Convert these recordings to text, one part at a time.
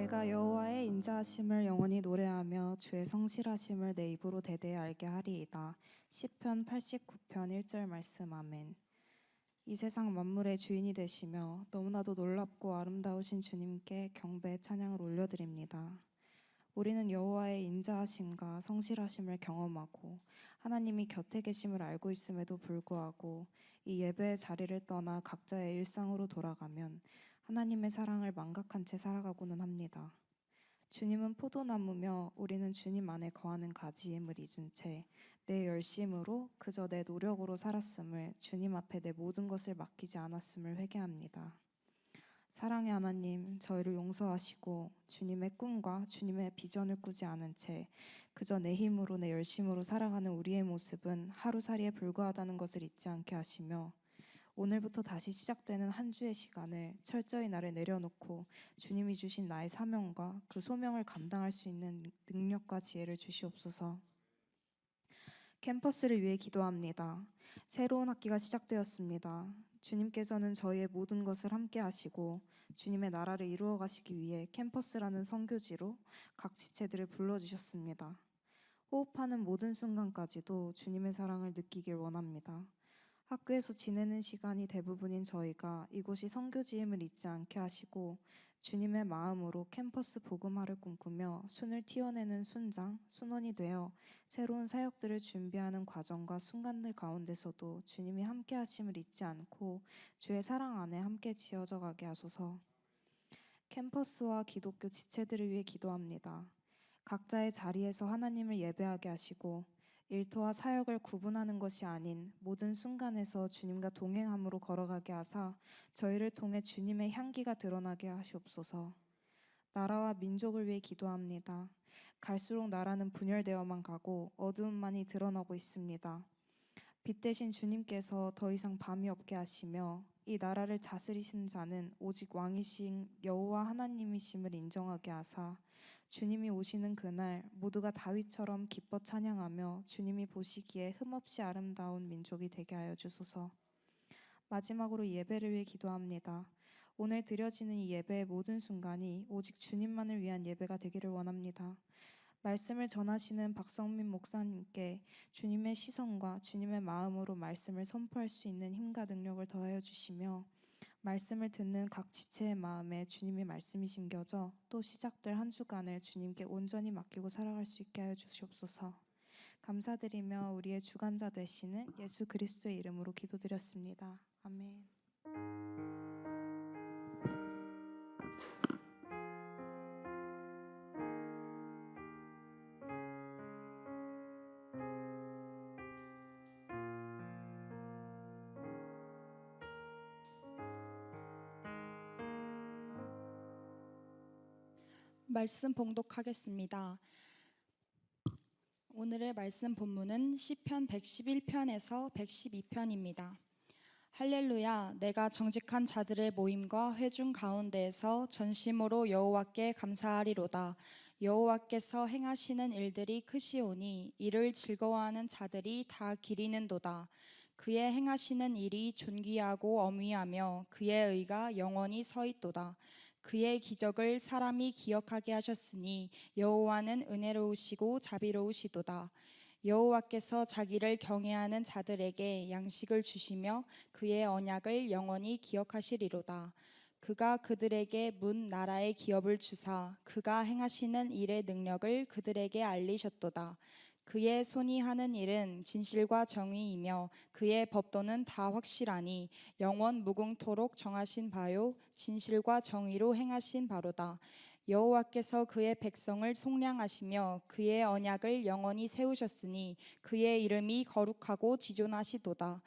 내가 여호와의 인자하심을 영원히 노래하며 주의 성실하심을 내 입으로 대대히 알게 하리이다. 시편 89편 1절 말씀. 아멘. 이 세상 만물의 주인이 되시며 너무나도 놀랍고 아름다우신 주님께 경배 찬양을 올려드립니다. 우리는 여호와의 인자하심과 성실하심을 경험하고 하나님이 곁에 계심을 알고 있음에도 불구하고 이 예배의 자리를 떠나 각자의 일상으로 돌아가면 하나님의 사랑을 망각한 채 살아가고는 합니다. 주님은 포도나무며 우리는 주님 안에 거하는 가지임을 잊은 채 내 열심으로 그저 내 노력으로 살았음을, 주님 앞에 내 모든 것을 맡기지 않았음을 회개합니다. 사랑의 하나님, 저희를 용서하시고 주님의 꿈과 주님의 비전을 꾸지 않은 채 그저 내 힘으로 내 열심으로 살아가는 우리의 모습은 하루살이에 불과하다는 것을 잊지 않게 하시며, 오늘부터 다시 시작되는 한 주의 시간을 철저히 나를 내려놓고 주님이 주신 나의 사명과 그 소명을 감당할 수 있는 능력과 지혜를 주시옵소서. 캠퍼스를 위해 기도합니다. 새로운 학기가 시작되었습니다. 주님께서는 저희의 모든 것을 함께 하시고 주님의 나라를 이루어 가시기 위해 캠퍼스라는 선교지로 각 지체들을 불러주셨습니다. 호흡하는 모든 순간까지도 주님의 사랑을 느끼길 원합니다. 학교에서 지내는 시간이 대부분인 저희가 이곳이 선교지임을 잊지 않게 하시고 주님의 마음으로 캠퍼스 복음화를 꿈꾸며 순을 틔워내는 순장, 순원이 되어 새로운 사역들을 준비하는 과정과 순간들 가운데서도 주님이 함께 하심을 잊지 않고 주의 사랑 안에 함께 지어져 가게 하소서. 캠퍼스와 기독교 지체들을 위해 기도합니다. 각자의 자리에서 하나님을 예배하게 하시고 일터와 사역을 구분하는 것이 아닌 모든 순간에서 주님과 동행함으로 걸어가게 하사 저희를 통해 주님의 향기가 드러나게 하시옵소서. 나라와 민족을 위해 기도합니다. 갈수록 나라는 분열되어만 가고 어두움만이 드러나고 있습니다. 빛 대신 주님께서 더 이상 밤이 없게 하시며 이 나라를 다스리시는 자는 오직 왕이신 여호와 하나님이심을 인정하게 하사 주님이 오시는 그날 모두가 다윗처럼 기뻐 찬양하며 주님이 보시기에 흠없이 아름다운 민족이 되게 하여 주소서. 마지막으로 예배를 위해 기도합니다. 오늘 드려지는 이 예배의 모든 순간이 오직 주님만을 위한 예배가 되기를 원합니다. 말씀을 전하시는 박성민 목사님께 주님의 시선과 주님의 마음으로 말씀을 선포할 수 있는 힘과 능력을 더하여 주시며, 말씀을 듣는 각 지체의 마음에 주님의 말씀이 심겨져 또 시작될 한 주간을 주님께 온전히 맡기고 살아갈 수 있게 하여 주시옵소서. 감사드리며 우리의 주관자 되시는 예수 그리스도의 이름으로 기도드렸습니다. 아멘. 말씀 봉독하겠습니다. 오늘의 말씀 본문은 시편 111편에서 112편입니다. 할렐루야, 내가 정직한 자들의 모임과 회중 가운데에서 전심으로 여호와께 감사하리로다. 여호와께서 행하시는 일들이 크시오니 이를 즐거워하는 자들이 다 기리는도다. 그의 행하시는 일이 존귀하고 어미하며 그의 의가 영원히 서 있도다. 그의 기적을 사람이 기억하게 하셨으니 여호와는 은혜로우시고 자비로우시도다. 여호와께서 자기를 경외하는 자들에게 양식을 주시며 그의 언약을 영원히 기억하시리로다. 그가 그들에게 문 나라의 기업을 주사 그가 행하시는 일의 능력을 그들에게 알리셨도다. 그의 손이 하는 일은 진실과 정의이며 그의 법도는 다 확실하니 영원 무궁토록 정하신 바요 진실과 정의로 행하신 바로다. 여호와께서 그의 백성을 속량하시며 그의 언약을 영원히 세우셨으니 그의 이름이 거룩하고 지존하시도다.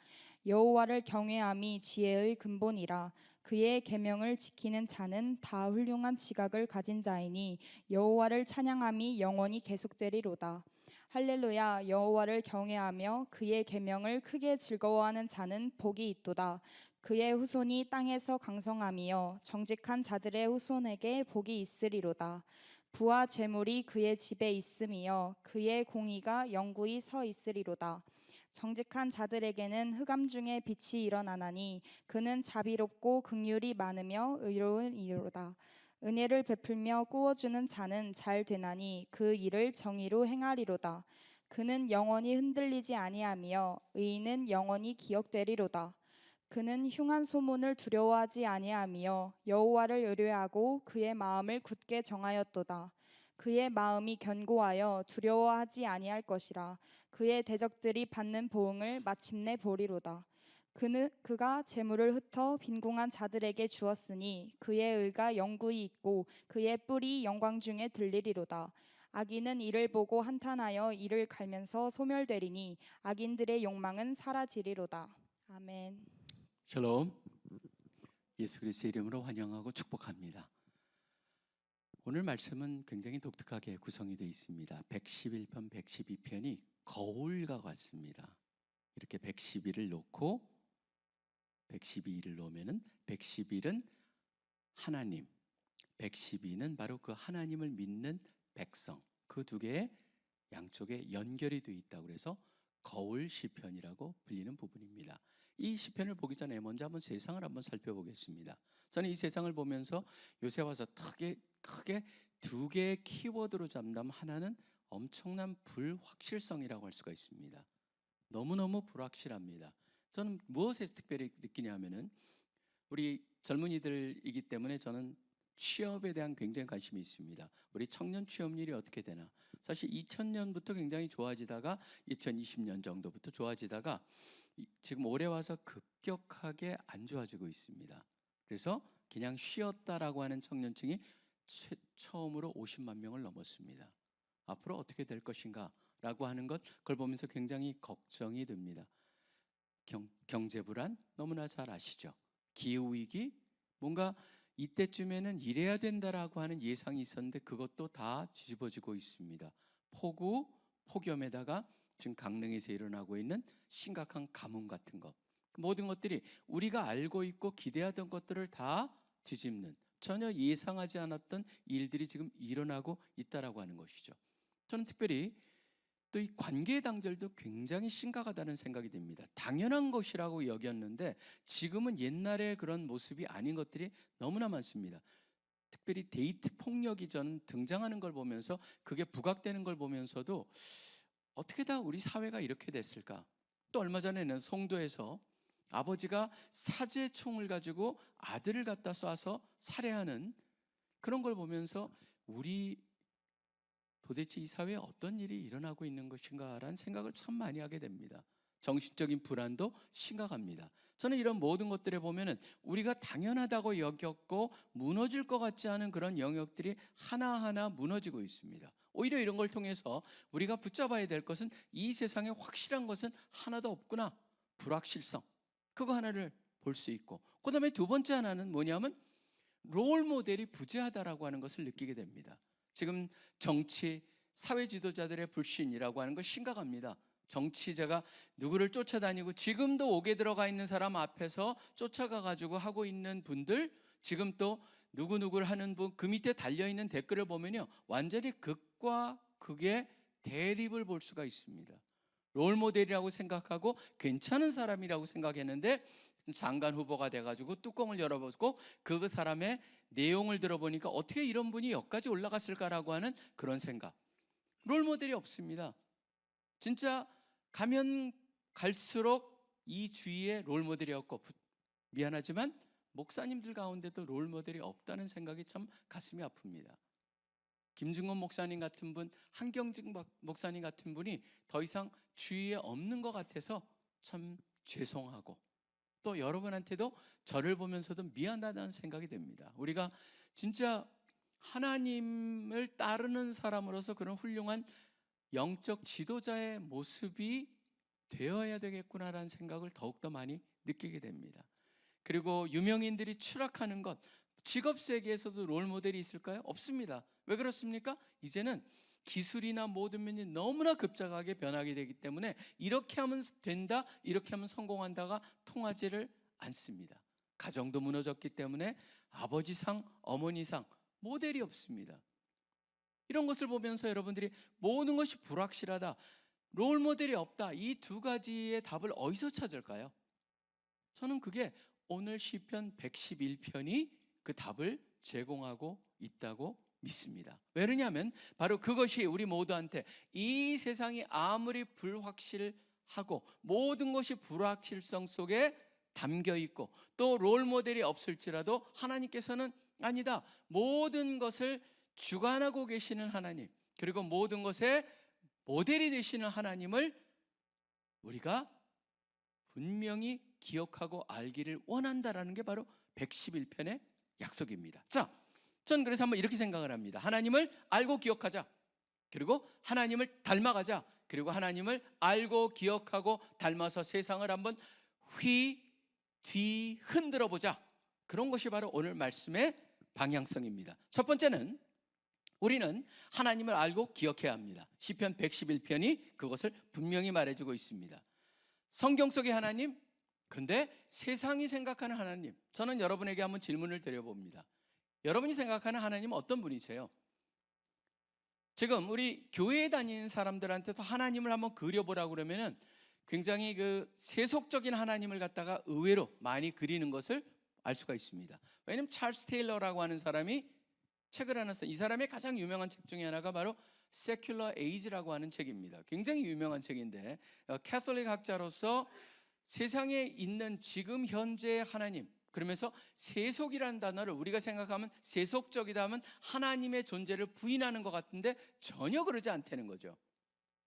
여호와를 경외함이 지혜의 근본이라. 그의 계명을 지키는 자는 다 훌륭한 지각을 가진 자이니 여호와를 찬양함이 영원히 계속되리로다. 할렐루야, 여호와를 경외하며 그의 계명을 크게 즐거워하는 자는 복이 있도다. 그의 후손이 땅에서 강성함이여 정직한 자들의 후손에게 복이 있으리로다. 부와 재물이 그의 집에 있음이여 그의 공의가 영구히 서 있으리로다. 정직한 자들에게는 흑암 중에 빛이 일어나나니 그는 자비롭고 긍휼이 많으며 의로운 이로다. 은혜를 베풀며 꾸어주는 자는 잘 되나니 그 일을 정의로 행하리로다. 그는 영원히 흔들리지 아니하며 의인은 영원히 기억되리로다. 그는 흉한 소문을 두려워하지 아니하며 여호와를 의뢰하고 그의 마음을 굳게 정하였도다. 그의 마음이 견고하여 두려워하지 아니할 것이라. 그의 대적들이 받는 보응을 마침내 보리로다. 그가 재물을 흩어 빈궁한 자들에게 주었으니 그의 의가 영구히 있고 그의 뿔이 영광 중에 들리리로다. 악인은 이를 보고 한탄하여 이를 갈면서 소멸되리니 악인들의 욕망은 사라지리로다. 아멘. 샬롬. 예수 그리스도의 이름으로 환영하고 축복합니다. 오늘 말씀은 굉장히 독특하게 구성이 되어 있습니다. 111편, 112편이 거울과 같습니다. 이렇게 111을 놓고 112를 놓으면은 111은 하나님, 112는 바로 그 하나님을 믿는 백성. 그 두 개의 양쪽에 연결이 되어 있다고 그래서 거울 시편이라고 불리는 부분입니다. 이 시편을 보기 전에 먼저 한번 세상을 한번 살펴보겠습니다. 저는 이 세상을 보면서 요새 와서 크게 두 개의 키워드로 잡는다면 하나는 엄청난 불확실성이라고 할 수가 있습니다. 너무너무 불확실합니다. 저는 무엇에서 특별히 느끼냐면은 우리 젊은이들이기 때문에 저는 취업에 대한 굉장히 관심이 있습니다. 우리 청년 취업률이 어떻게 되나? 사실 2000년부터 굉장히 좋아지다가 2020년 정도부터 좋아지다가 지금 올해 와서 급격하게 안 좋아지고 있습니다. 그래서 그냥 쉬었다라고 하는 청년층이 처음으로 50만 명을 넘었습니다. 앞으로 어떻게 될 것인가 라고 하는 것, 그걸 보면서 굉장히 걱정이 됩니다. 경제 불안 너무나 잘 아시죠? 기후위기, 뭔가 이때쯤에는 이래야 된다라고 하는 예상이 있었는데 그것도 다 뒤집어지고 있습니다. 폭염에다가 지금 강릉에서 일어나고 있는 심각한 가뭄 같은 것, 모든 것들이 우리가 알고 있고 기대하던 것들을 다 뒤집는, 전혀 예상하지 않았던 일들이 지금 일어나고 있다라고 하는 것이죠. 저는 특별히 또 이 관계 단절도 굉장히 심각하다는 생각이 듭니다. 당연한 것이라고 여겼는데 지금은 옛날의 그런 모습이 아닌 것들이 너무나 많습니다. 특별히 데이트 폭력이 저는 등장하는 걸 보면서, 그게 부각되는 걸 보면서도 어떻게 다 우리 사회가 이렇게 됐을까? 또 얼마 전에는 송도에서 아버지가 사제총을 가지고 아들을 갖다 쏴서 살해하는 그런 걸 보면서 우리 도대체 이 사회에 어떤 일이 일어나고 있는 것인가라는 생각을 참 많이 하게 됩니다. 정신적인 불안도 심각합니다. 저는 이런 모든 것들에 보면은 우리가 당연하다고 여겼고 무너질 것 같지 않은 그런 영역들이 하나하나 무너지고 있습니다. 오히려 이런 걸 통해서 우리가 붙잡아야 될 것은 이 세상에 확실한 것은 하나도 없구나. 불확실성. 그거 하나를 볼 수 있고, 그 다음에 두 번째 하나는 뭐냐면 롤 모델이 부재하다라고 하는 것을 느끼게 됩니다. 지금 정치, 사회 지도자들의 불신이라고 하는 거 심각합니다. 정치자가 누구를 쫓아다니고 지금도 옥에 들어가 있는 사람 앞에서 쫓아가 가지고 하고 있는 분들, 지금 또 누구누구를 하는 분, 그 밑에 달려있는 댓글을 보면요, 완전히 극과 극의 대립을 볼 수가 있습니다. 롤모델이라고 생각하고 괜찮은 사람이라고 생각했는데 장관 후보가 돼가지고 뚜껑을 열어보고 그 사람의 내용을 들어보니까 어떻게 이런 분이 여기까지 올라갔을까라고 하는 그런 생각. 롤모델이 없습니다. 진짜 가면 갈수록 이 주위에 롤모델이 없고, 미안하지만 목사님들 가운데도 롤모델이 없다는 생각이 참 가슴이 아픕니다. 김중건 목사님 같은 분, 한경직 목사님 같은 분이 더 이상 주위에 없는 것 같아서 참 죄송하고, 또 여러분한테도 저를 보면서도 미안하다는 생각이 듭니다. 우리가 진짜 하나님을 따르는 사람으로서 그런 훌륭한 영적 지도자의 모습이 되어야 되겠구나라는 생각을 더욱더 많이 느끼게 됩니다. 그리고 유명인들이 추락하는 것, 직업 세계에서도 롤모델이 있을까요? 없습니다. 왜 그렇습니까? 이제는 기술이나 모든 면이 너무나 급작하게 변하게 되기 때문에 이렇게 하면 된다, 이렇게 하면 성공한다가 통하지를 않습니다. 가정도 무너졌기 때문에 아버지상, 어머니상 모델이 없습니다. 이런 것을 보면서 여러분들이 모든 것이 불확실하다, 롤모델이 없다, 이 두 가지의 답을 어디서 찾을까요? 저는 그게 오늘 시편 111편이 그 답을 제공하고 있다고 믿습니다. 왜 그러냐면 바로 그것이 우리 모두한테 이 세상이 아무리 불확실하고 모든 것이 불확실성 속에 담겨 있고 또 롤모델이 없을지라도 하나님께서는 아니다, 모든 것을 주관하고 계시는 하나님, 그리고 모든 것의 모델이 되시는 하나님을 우리가 분명히 기억하고 알기를 원한다라는 게 바로 111편의 약속입니다. 자, 전 그래서 한번 이렇게 생각을 합니다. 하나님을 알고 기억하자. 그리고 하나님을 닮아가자. 그리고 하나님을 알고 기억하고 닮아서 세상을 한번 뒤 흔들어 보자. 그런 것이 바로 오늘 말씀의 방향성입니다. 첫 번째는 우리는 하나님을 알고 기억해야 합니다. 시편 111편이 그것을 분명히 말해주고 있습니다. 성경 속의 하나님, 근데 세상이 생각하는 하나님, 저는 여러분에게 한번 질문을 드려봅니다. 여러분이 생각하는 하나님은 어떤 분이세요? 지금 우리 교회에 다니는 사람들한테도 하나님을 한번 그려보라고 그러면은 굉장히 그 세속적인 하나님을 갖다가 의외로 많이 그리는 것을 알 수가 있습니다. 왜냐하면 찰스 테일러라고 하는 사람이 책을 하나 써요. 이 사람의 가장 유명한 책 중에 하나가 바로 Secular Age라고 하는 책입니다. 굉장히 유명한 책인데 캐톨릭 학자로서 세상에 있는 지금 현재의 하나님, 그러면서 세속이라는 단어를 우리가 생각하면 세속적이다 하면 하나님의 존재를 부인하는 것 같은데 전혀 그러지 않다는 거죠.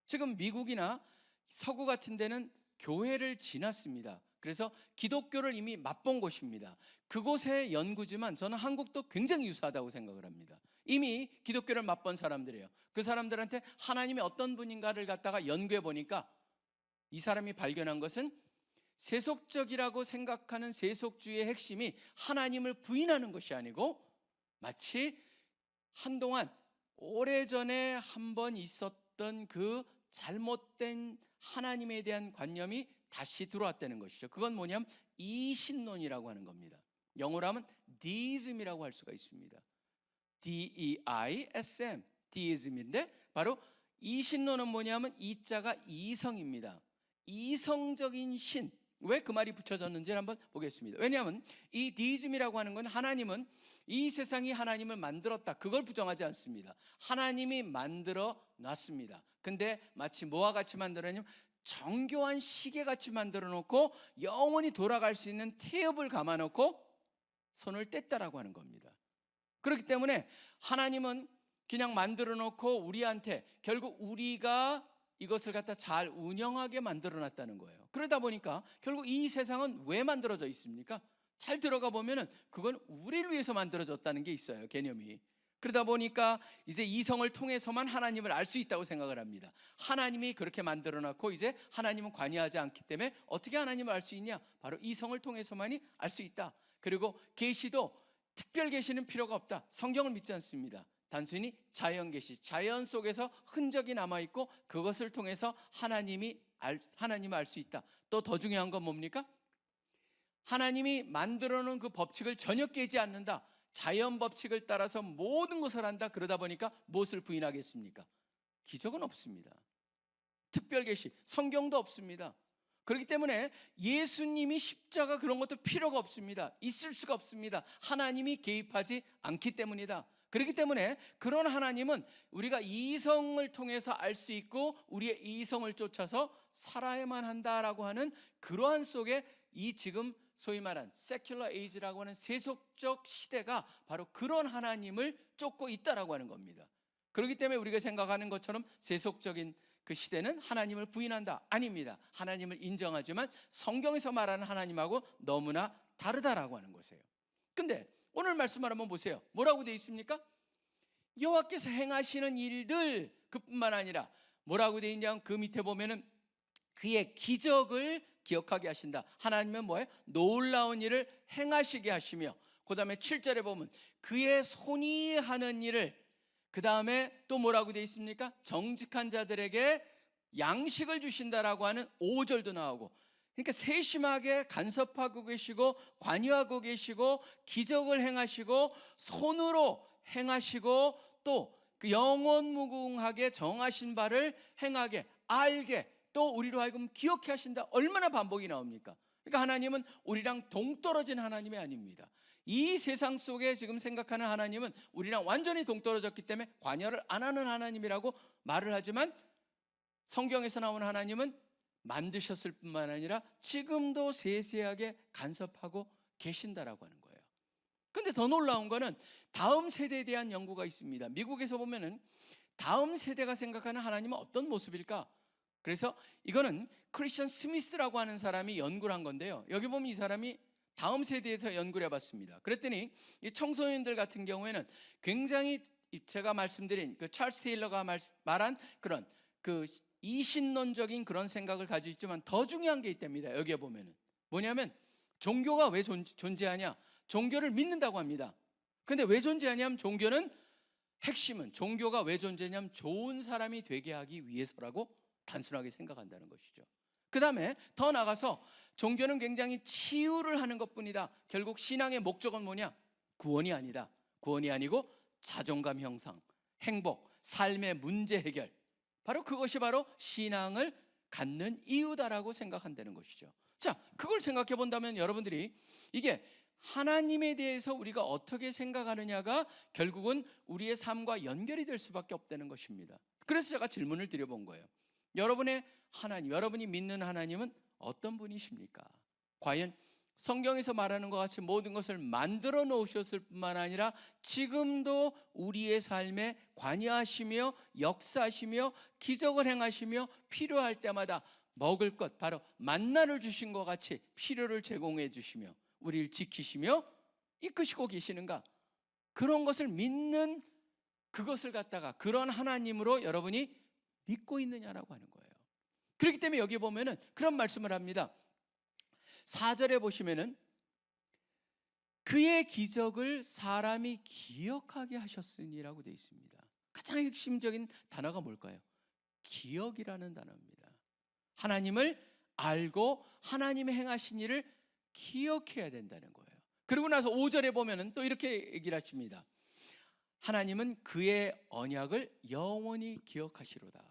지금 미국이나 서구 같은 데는 교회를 지났습니다. 그래서 기독교를 이미 맛본 곳입니다. 그곳의 연구지만 저는 한국도 굉장히 유사하다고 생각을 합니다. 이미 기독교를 맛본 사람들이에요. 그 사람들한테 하나님이 어떤 분인가를 갖다가 연구해 보니까 이 사람이 발견한 것은 세속적이라고 생각하는 세속주의의 핵심이 하나님을 부인하는 것이 아니고 마치 한동안 오래전에 한번 있었던 그 잘못된 하나님에 대한 관념이 다시 들어왔다는 것이죠. 그건 뭐냐면 이신론이라고 하는 겁니다. 영어로 하면 deism이라고 할 수가 있습니다. D-E-I-S-M, deism인데 바로 이신론은 뭐냐면 이자가 이성입니다. 이성적인 신. 왜 그 말이 붙여졌는지 한번 보겠습니다. 왜냐하면 이 디이즘이라고 하는 건 하나님은 이 세상이 하나님을 만들었다, 그걸 부정하지 않습니다. 하나님이 만들어 놨습니다. 근데 마치 뭐와 같이 만들었냐면 정교한 시계같이 만들어 놓고 영원히 돌아갈 수 있는 태엽을 감아놓고 손을 뗐다라고 하는 겁니다. 그렇기 때문에 하나님은 그냥 만들어 놓고 우리한테 결국 우리가 이것을 갖다 잘 운영하게 만들어 놨다는 거예요. 그러다 보니까 결국 이 세상은 왜 만들어져 있습니까? 잘 들어가 보면은 그건 우리를 위해서 만들어졌다는 게 있어요, 개념이. 그러다 보니까 이제 이성을 통해서만 하나님을 알 수 있다고 생각을 합니다. 하나님이 그렇게 만들어 놨고 이제 하나님은 관여하지 않기 때문에 어떻게 하나님을 알 수 있냐? 바로 이성을 통해서만이 알 수 있다. 그리고 계시도 특별 계시는 필요가 없다. 성경을 믿지 않습니다. 단순히 자연 계시, 자연 속에서 흔적이 남아있고 그것을 통해서 하나님을 알 수 있다. 또 더 중요한 건 뭡니까? 하나님이 만들어 놓은 그 법칙을 전혀 깨지 않는다. 자연 법칙을 따라서 모든 것을 한다. 그러다 보니까 무엇을 부인하겠습니까? 기적은 없습니다. 특별 계시, 성경도 없습니다. 그렇기 때문에 예수님이 십자가 그런 것도 필요가 없습니다. 있을 수가 없습니다. 하나님이 개입하지 않기 때문이다. 그렇기 때문에 그런 하나님은 우리가 이성을 통해서 알 수 있고 우리의 이성을 쫓아서 살아야만 한다라고 하는 그러한 속에 이 지금 소위 말한 세큘러 에이지라고 하는 세속적 시대가 바로 그런 하나님을 쫓고 있다라고 하는 겁니다. 그렇기 때문에 우리가 생각하는 것처럼 세속적인 그 시대는 하나님을 부인한다, 아닙니다. 하나님을 인정하지만 성경에서 말하는 하나님하고 너무나 다르다라고 하는 것이에요. 근데 오늘 말씀을 한번 보세요. 뭐라고 되어 있습니까? 여호와께서 행하시는 일들, 그뿐만 아니라 뭐라고 되어 있냐면 그 밑에 보면은 그의 기적을 기억하게 하신다. 하나님은 뭐예요? 놀라운 일을 행하시게 하시며, 그 다음에 7절에 보면 그의 손이 하는 일을, 그 다음에 또 뭐라고 되어 있습니까? 정직한 자들에게 양식을 주신다라고 하는 5절도 나오고, 그러니까 세심하게 간섭하고 계시고 관여하고 계시고 기적을 행하시고 손으로 행하시고 또 그 영원무궁하게 정하신 바를 행하게 알게 또 우리로 하여금 기억해 하신다. 얼마나 반복이 나옵니까? 그러니까 하나님은 우리랑 동떨어진 하나님이 아닙니다. 이 세상 속에 지금 생각하는 하나님은 우리랑 완전히 동떨어졌기 때문에 관여를 안 하는 하나님이라고 말을 하지만, 성경에서 나오는 하나님은 만드셨을 뿐만 아니라 지금도 세세하게 간섭하고 계신다라고 하는 거예요. 근데 더 놀라운 거는 다음 세대에 대한 연구가 있습니다. 미국에서 보면은 다음 세대가 생각하는 하나님은 어떤 모습일까? 그래서 이거는 크리스천 스미스라고 하는 사람이 연구를 한 건데요. 여기 보면 이 사람이 다음 세대에서 연구를 해봤습니다. 그랬더니 이 청소년들 같은 경우에는 굉장히 제가 말씀드린 그 찰스 테일러가 말한 그런 그 이신론적인 그런 생각을 가지고 있지만, 더 중요한 게 있답니다. 여기에 보면은 뭐냐면, 종교가 왜 존재하냐? 종교를 믿는다고 합니다. 근데 왜 존재하냐면, 종교는 핵심은, 종교가 왜 존재하냐면 좋은 사람이 되게 하기 위해서라고 단순하게 생각한다는 것이죠. 그 다음에 더 나가서 종교는 굉장히 치유를 하는 것뿐이다. 결국 신앙의 목적은 뭐냐? 구원이 아니다. 구원이 아니고 자존감 형상, 행복, 삶의 문제 해결, 바로 그것이 바로 신앙을 갖는 이유다라고 생각한다는 것이죠. 자, 그걸 생각해 본다면 여러분들이 이게 하나님에 대해서 우리가 어떻게 생각하느냐가 결국은 우리의 삶과 연결이 될 수밖에 없다는 것입니다. 그래서 제가 질문을 드려본 거예요. 여러분의 하나님, 여러분이 믿는 하나님은 어떤 분이십니까? 과연 성경에서 말하는 것 같이 모든 것을 만들어 놓으셨을 뿐만 아니라 지금도 우리의 삶에 관여하시며 역사하시며 기적을 행하시며 필요할 때마다 먹을 것, 바로 만나를 주신 것 같이 필요를 제공해 주시며 우리를 지키시며 이끄시고 계시는가? 그런 것을 믿는, 그것을 갖다가 그런 하나님으로 여러분이 믿고 있느냐라고 하는 거예요. 그렇기 때문에 여기 보면은 그런 말씀을 합니다. 4절에 보시면은 그의 기적을 사람이 기억하게 하셨으니라고 되어 있습니다. 가장 핵심적인 단어가 뭘까요? 기억이라는 단어입니다. 하나님을 알고 하나님의 행하신 일을 기억해야 된다는 거예요. 그리고 나서 5절에 보면은 또 이렇게 얘기를 하십니다. 하나님은 그의 언약을 영원히 기억하시로다.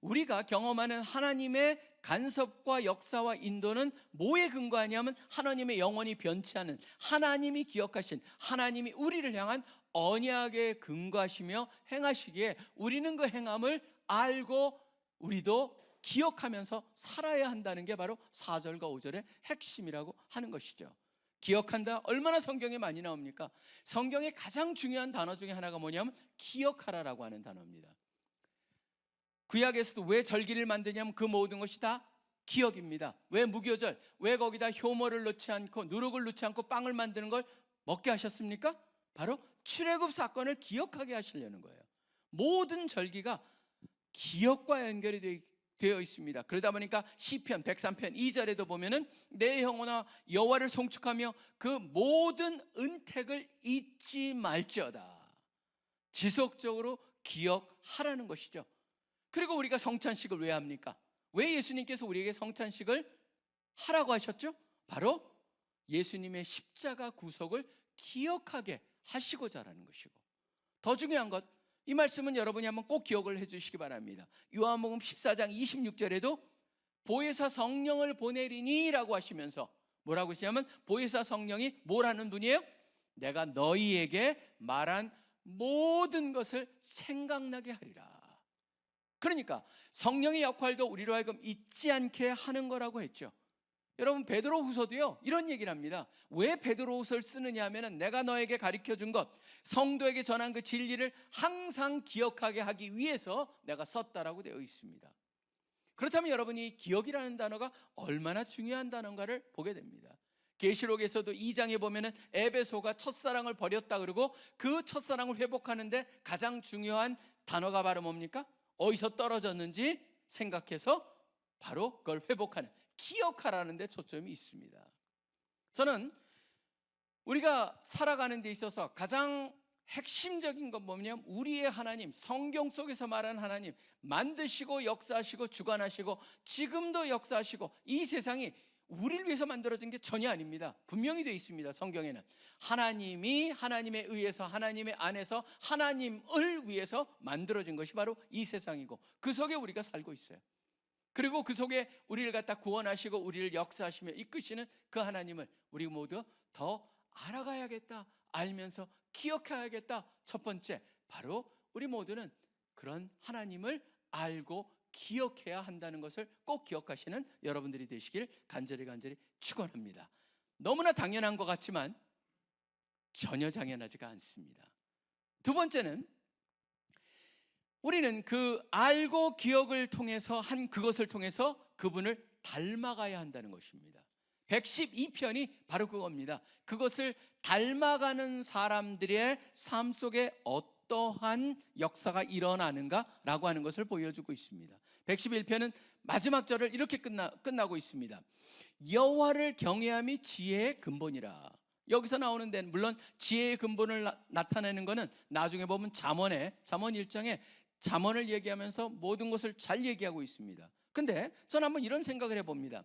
우리가 경험하는 하나님의 간섭과 역사와 인도는 뭐에 근거하냐면 하나님의 영원히 변치 않은, 하나님이 기억하신, 하나님이 우리를 향한 언약에 근거하시며 행하시기에 우리는 그 행함을 알고 우리도 기억하면서 살아야 한다는 게 바로 4절과 5절의 핵심이라고 하는 것이죠. 기억한다, 얼마나 성경에 많이 나옵니까? 성경의 가장 중요한 단어 중에 하나가 뭐냐면 기억하라라고 하는 단어입니다. 구약에서도 왜 절기를 만드냐면 그 모든 것이 다 기억입니다. 왜 무교절, 왜 거기다 효모를 넣지 않고 누룩을 넣지 않고 빵을 만드는 걸 먹게 하셨습니까? 바로 출애굽 사건을 기억하게 하시려는 거예요. 모든 절기가 기억과 연결이 되어 있습니다. 그러다 보니까 시편 103편 2절에도 보면은 내 영혼아 여호와를 송축하며 그 모든 은택을 잊지 말지어다. 지속적으로 기억하라는 것이죠. 그리고 우리가 성찬식을 왜 합니까? 왜 예수님께서 우리에게 성찬식을 하라고 하셨죠? 바로 예수님의 십자가 구속을 기억하게 하시고자라는 것이고, 더 중요한 것, 이 말씀은 여러분이 한번 꼭 기억을 해 주시기 바랍니다. 요한복음 14장 26절에도 보혜사 성령을 보내리니 라고 하시면서 뭐라고 하시냐면, 보혜사 성령이 뭘 하는 분이에요? 내가 너희에게 말한 모든 것을 생각나게 하리라. 그러니까 성령의 역할도 우리로 하여금 잊지 않게 하는 거라고 했죠. 여러분, 베드로후서도요 이런 얘기를 합니다. 왜 베드로후서를 쓰느냐 하면은 내가 너에게 가르쳐 준 것, 성도에게 전한 그 진리를 항상 기억하게 하기 위해서 내가 썼다라고 되어 있습니다. 그렇다면 여러분이 기억이라는 단어가 얼마나 중요한 단어인가를 보게 됩니다. 계시록에서도 2장에 보면은 에베소가 첫사랑을 버렸다 그러고 그 첫사랑을 회복하는데 가장 중요한 단어가 바로 뭡니까? 어디서 떨어졌는지 생각해서 바로 그걸 회복하는, 기억하라는 데 초점이 있습니다. 저는 우리가 살아가는 데 있어서 가장 핵심적인 건 뭐냐면 우리의 하나님, 성경 속에서 말하는 하나님, 만드시고 역사하시고 주관하시고 지금도 역사하시고, 이 세상이 우리를 위해서 만들어진 게 전혀 아닙니다. 분명히 되어 있습니다. 성경에는 하나님이 하나님에 의해서, 하나님의 안에서 하나님을 위해서 만들어진 것이 바로 이 세상이고 그 속에 우리가 살고 있어요. 그리고 그 속에 우리를 갖다 구원하시고 우리를 역사하시며 이끄시는 그 하나님을 우리 모두 더 알아가야겠다, 알면서 기억해야겠다. 첫 번째, 바로 우리 모두는 그런 하나님을 알고 기억해야 한다는 것을 꼭 기억하시는 여러분들이 되시길 간절히 축원합니다. 너무나 당연한 것 같지만 전혀 당연하지가 않습니다. 두 번째는 우리는 그 알고 기억을 통해서 한 그것을 통해서 그분을 닮아가야 한다는 것입니다. 112편이 바로 그겁니다. 그것을 닮아가는 사람들의 삶 속에 어떠한 역사가 일어나는가라고 하는 것을 보여주고 있습니다. 111편은 마지막 절을 이렇게 끝나고 있습니다. 여호와를 경외함이 지혜의 근본이라. 여기서 나오는 데는 물론 지혜의 근본을 나타내는 것은 나중에 보면 잠언 1장에 잠언을 얘기하면서 모든 것을 잘 얘기하고 있습니다. 근데 저는 한번 이런 생각을 해봅니다.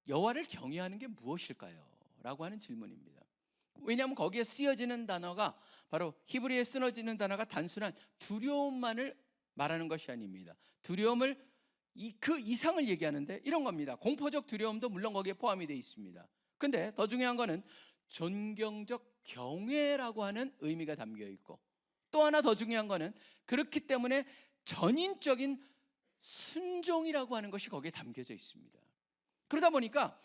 여호와를 경외하는 게 무엇일까요? 라고 하는 질문입니다. 왜냐하면 거기에 쓰여지는 단어가 바로 히브리어에 쓰여지는 단어가 단순한 두려움만을 말하는 것이 아닙니다. 두려움을 그 이상을 얘기하는데 이런 겁니다. 공포적 두려움도 물론 거기에 포함이 되어 있습니다. 근데 더 중요한 거는 존경적 경외라고 하는 의미가 담겨 있고, 또 하나 더 중요한 거는 그렇기 때문에 전인적인 순종이라고 하는 것이 거기에 담겨져 있습니다. 그러다 보니까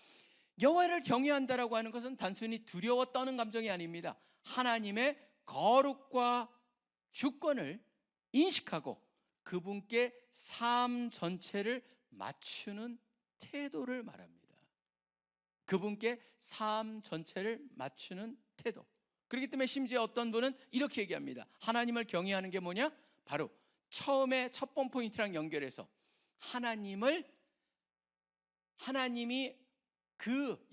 여호와를 경외한다라고 하는 것은 단순히 두려워 떠는 감정이 아닙니다. 하나님의 거룩과 주권을 인식하고 그분께 삶 전체를 맞추는 태도를 말합니다. 그분께 삶 전체를 맞추는 태도. 그렇기 때문에 심지어 어떤 분은 이렇게 얘기합니다. 하나님을 경외하는 게 뭐냐? 바로 처음에 첫 번 포인트랑 연결해서 하나님이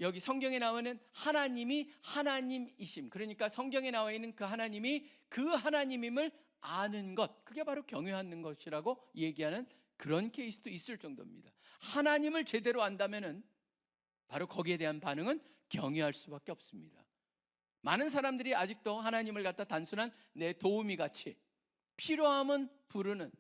여기 성경에 나오는 하나님이 하나님이심, 그러니까 성경에 나와 있는 그 하나님이 그 하나님임을 아는 것, 그게 바로 경외하는 것이라고 얘기하는 그런 케이스도 있을 정도입니다. 하나님을 제대로 안다면은 바로 거기에 대한 반응은 경외할 수밖에 없습니다. 많은 사람들이 아직도 하나님을 갖다 단순한 내 도우미 같이 필요하면 부르는,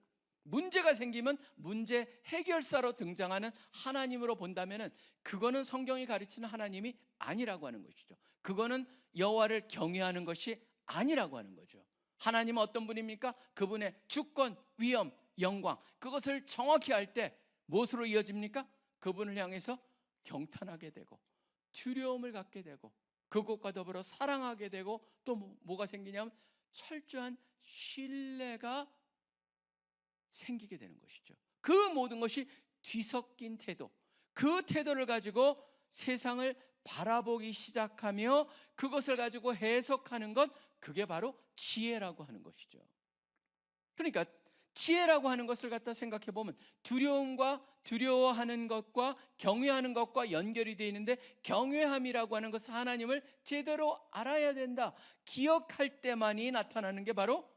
문제가 생기면 문제 해결사로 등장하는 하나님으로 본다면은 그거는 성경이 가르치는 하나님이 아니라고 하는 것이죠. 그거는 여호와를 경외하는 것이 아니라고 하는 거죠. 하나님은 어떤 분입니까? 그분의 주권, 위엄, 영광, 그것을 정확히 알 때 무엇으로 이어집니까? 그분을 향해서 경탄하게 되고 두려움을 갖게 되고 그것과 더불어 사랑하게 되고 또 뭐가 생기냐면 철저한 신뢰가 생기게 되는 것이죠. 그 모든 것이 뒤섞인 태도, 그 태도를 가지고 세상을 바라보기 시작하며 그것을 가지고 해석하는 것, 그게 바로 지혜라고 하는 것이죠. 그러니까 지혜라고 하는 것을 갖다 생각해 보면 두려움과 두려워하는 것과 경외하는 것과 연결이 되어 있는데, 경외함이라고 하는 것은 하나님을 제대로 알아야 된다, 기억할 때만이 나타나는 게 바로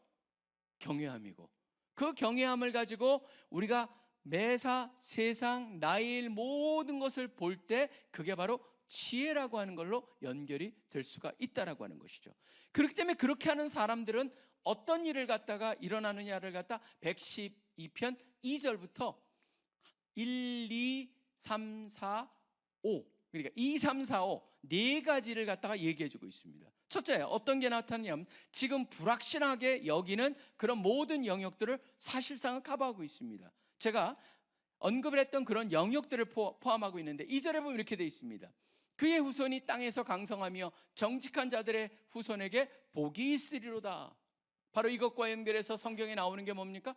경외함이고, 그 경외함을 가지고 우리가 매사 세상 나일 모든 것을 볼 때 그게 바로 지혜라고 하는 걸로 연결이 될 수가 있다라고 하는 것이죠. 그렇기 때문에 그렇게 하는 사람들은 어떤 일을 갖다가 일어나느냐를 갖다 112편 2절부터 1, 2, 3, 4, 5, 그러니까 2, 3, 4, 5 네 가지를 갖다가 얘기해 주고 있습니다. 첫째, 어떤 게 나타나냐면 지금 불확실하게 여기는 그런 모든 영역들을 사실상은 커버하고 있습니다. 제가 언급을 했던 그런 영역들을 포함하고 있는데 2절에 보면 이렇게 되어 있습니다. 그의 후손이 땅에서 강성하며 정직한 자들의 후손에게 복이 있으리로다. 바로 이것과 연결해서 성경에 나오는 게 뭡니까?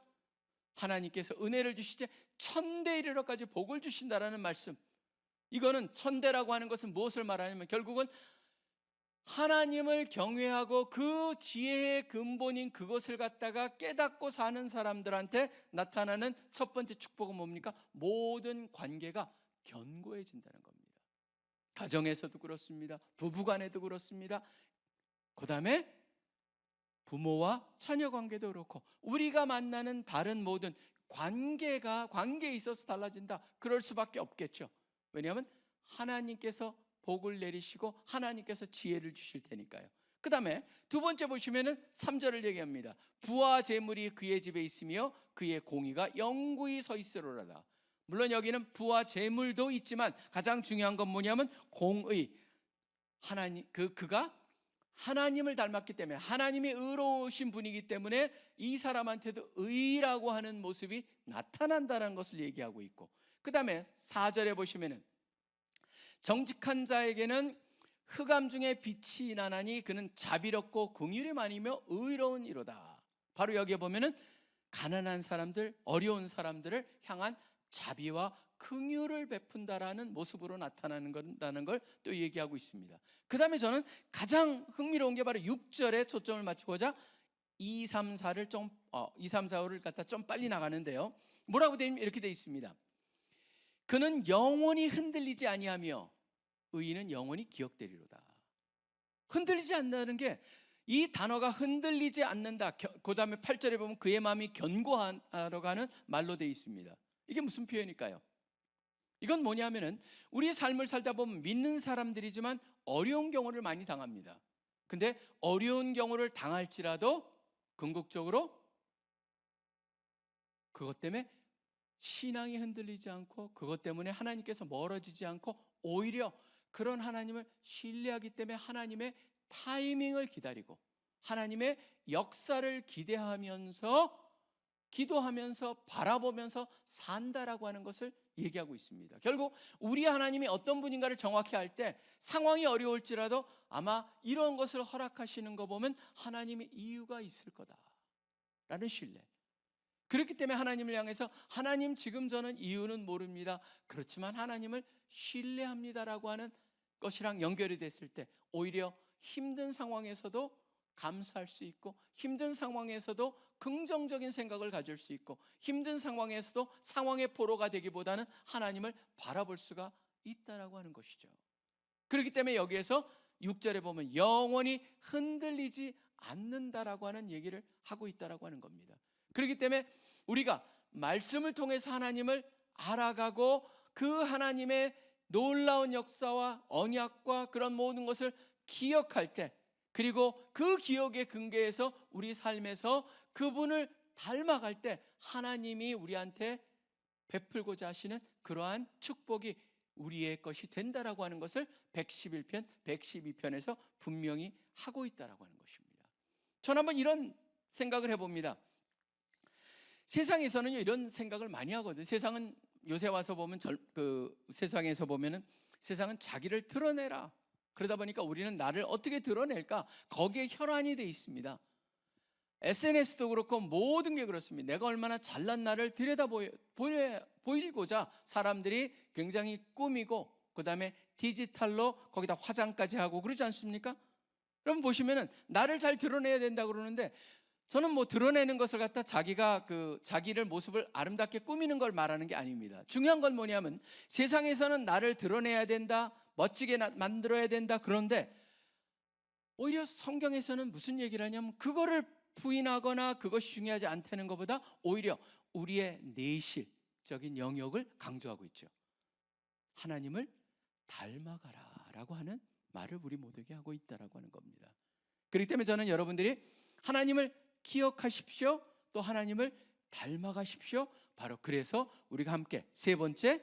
하나님께서 은혜를 주시되 천대 이르러까지 복을 주신다라는 말씀. 이거는 천대라고 하는 것은 무엇을 말하냐면 결국은 하나님을 경외하고 그 지혜의 근본인 그것을 갖다가 깨닫고 사는 사람들한테 나타나는 첫 번째 축복은 뭡니까? 모든 관계가 견고해진다는 겁니다. 가정에서도 그렇습니다. 부부간에도 그렇습니다. 그 다음에 부모와 자녀 관계도 그렇고 우리가 만나는 다른 모든 관계에 있어서 달라진다. 그럴 수밖에 없겠죠. 왜냐하면 하나님께서 복을 내리시고 하나님께서 지혜를 주실 테니까요. 그 다음에 두 번째 보시면은 3절을 얘기합니다. 부와 재물이 그의 집에 있으며 그의 공의가 영구히 서 있으리로다. 물론 여기는 부와 재물도 있지만 가장 중요한 건 뭐냐면 공의, 그가 하나님을 닮았기 때문에, 하나님이 의로우신 분이기 때문에 이 사람한테도 의라고 하는 모습이 나타난다는 것을 얘기하고 있고, 그 다음에 4절에 보시면은 정직한 자에게는 흑암 중에 빛이 나나니 그는 자비롭고 긍휼이 많으며 의로운 이로다. 바로 여기에 보면은 가난한 사람들, 어려운 사람들을 향한 자비와 긍휼을 베푼다라는 모습으로 나타나는 걸 또 얘기하고 있습니다. 그 다음에 저는 가장 흥미로운 게 바로 6절에 초점을 맞추고자 2, 3, 4를 갖다 좀 빨리 나가는데요. 뭐라고 되어 있냐면 이렇게 되어 있습니다. 그는 영원히 흔들리지 아니하며 의인은 영원히 기억되리로다. 흔들리지 않는다는 게, 이 단어가 흔들리지 않는다. 그 다음에 8절에 보면 그의 마음이 견고하러 가는 말로 되어 있습니다. 이게 무슨 표현일까요? 이건 뭐냐면은 우리의 삶을 살다 보면 믿는 사람들이지만 어려운 경우를 많이 당합니다. 근데 어려운 경우를 당할지라도 궁극적으로 그것 때문에 신앙이 흔들리지 않고, 그것 때문에 하나님께서 멀어지지 않고, 오히려 그런 하나님을 신뢰하기 때문에 하나님의 타이밍을 기다리고 하나님의 역사를 기대하면서 기도하면서 바라보면서 산다라고 하는 것을 얘기하고 있습니다. 결국 우리 하나님이 어떤 분인가를 정확히 알 때 상황이 어려울지라도 아마 이런 것을 허락하시는 거 보면 하나님의 이유가 있을 거다라는 신뢰. 그렇기 때문에 하나님을 향해서 하나님 지금 저는 이유는 모릅니다. 그렇지만 하나님을 신뢰합니다라고 하는 것이랑 연결이 됐을 때 오히려 힘든 상황에서도 감사할 수 있고, 힘든 상황에서도 긍정적인 생각을 가질 수 있고, 힘든 상황에서도 상황의 포로가 되기보다는 하나님을 바라볼 수가 있다라고 하는 것이죠. 그렇기 때문에 여기에서 6절에 보면 영원히 흔들리지 않는다라고 하는 얘기를 하고 있다라고 하는 겁니다. 그렇기 때문에 우리가 말씀을 통해서 하나님을 알아가고 그 하나님의 놀라운 역사와 언약과 그런 모든 것을 기억할 때, 그리고 그 기억의 근거에서 우리 삶에서 그분을 닮아갈 때 하나님이 우리한테 베풀고자 하시는 그러한 축복이 우리의 것이 된다라고 하는 것을 111편, 112편에서 분명히 하고 있다라고 하는 것입니다. 저는 한번 이런 생각을 해봅니다. 세상에서는 이런 생각을 많이 하거든요. 세상은 요새 와서 보면 세상에서 보면은 세상은 자기를 드러내라. 그러다 보니까 우리는 나를 어떻게 드러낼까? 거기에 혈안이 돼 있습니다. SNS도 그렇고 모든 게 그렇습니다. 내가 얼마나 잘난 나를 들여다 보이고자 사람들이 굉장히 꾸미고, 그 다음에 디지털로 거기다 화장까지 하고 그러지 않습니까? 그럼 보시면은 나를 잘 드러내야 된다 그러는데, 저는 뭐 드러내는 것을 갖다 자기가 자기를 모습을 아름답게 꾸미는 걸 말하는 게 아닙니다. 중요한 건 뭐냐면 세상에서는 나를 드러내야 된다, 멋지게 만들어야 된다. 그런데 오히려 성경에서는 무슨 얘기를 하냐면 그거를 부인하거나 그것이 중요하지 않다는 것보다 오히려 우리의 내실적인 영역을 강조하고 있죠. 하나님을 닮아가라 라고 하는 말을 우리 모두에게 하고 있다라고 하는 겁니다. 그렇기 때문에 저는 여러분들이 하나님을 기억하십시오, 또 하나님을 닮아가십시오. 바로 그래서 우리가 함께 세 번째,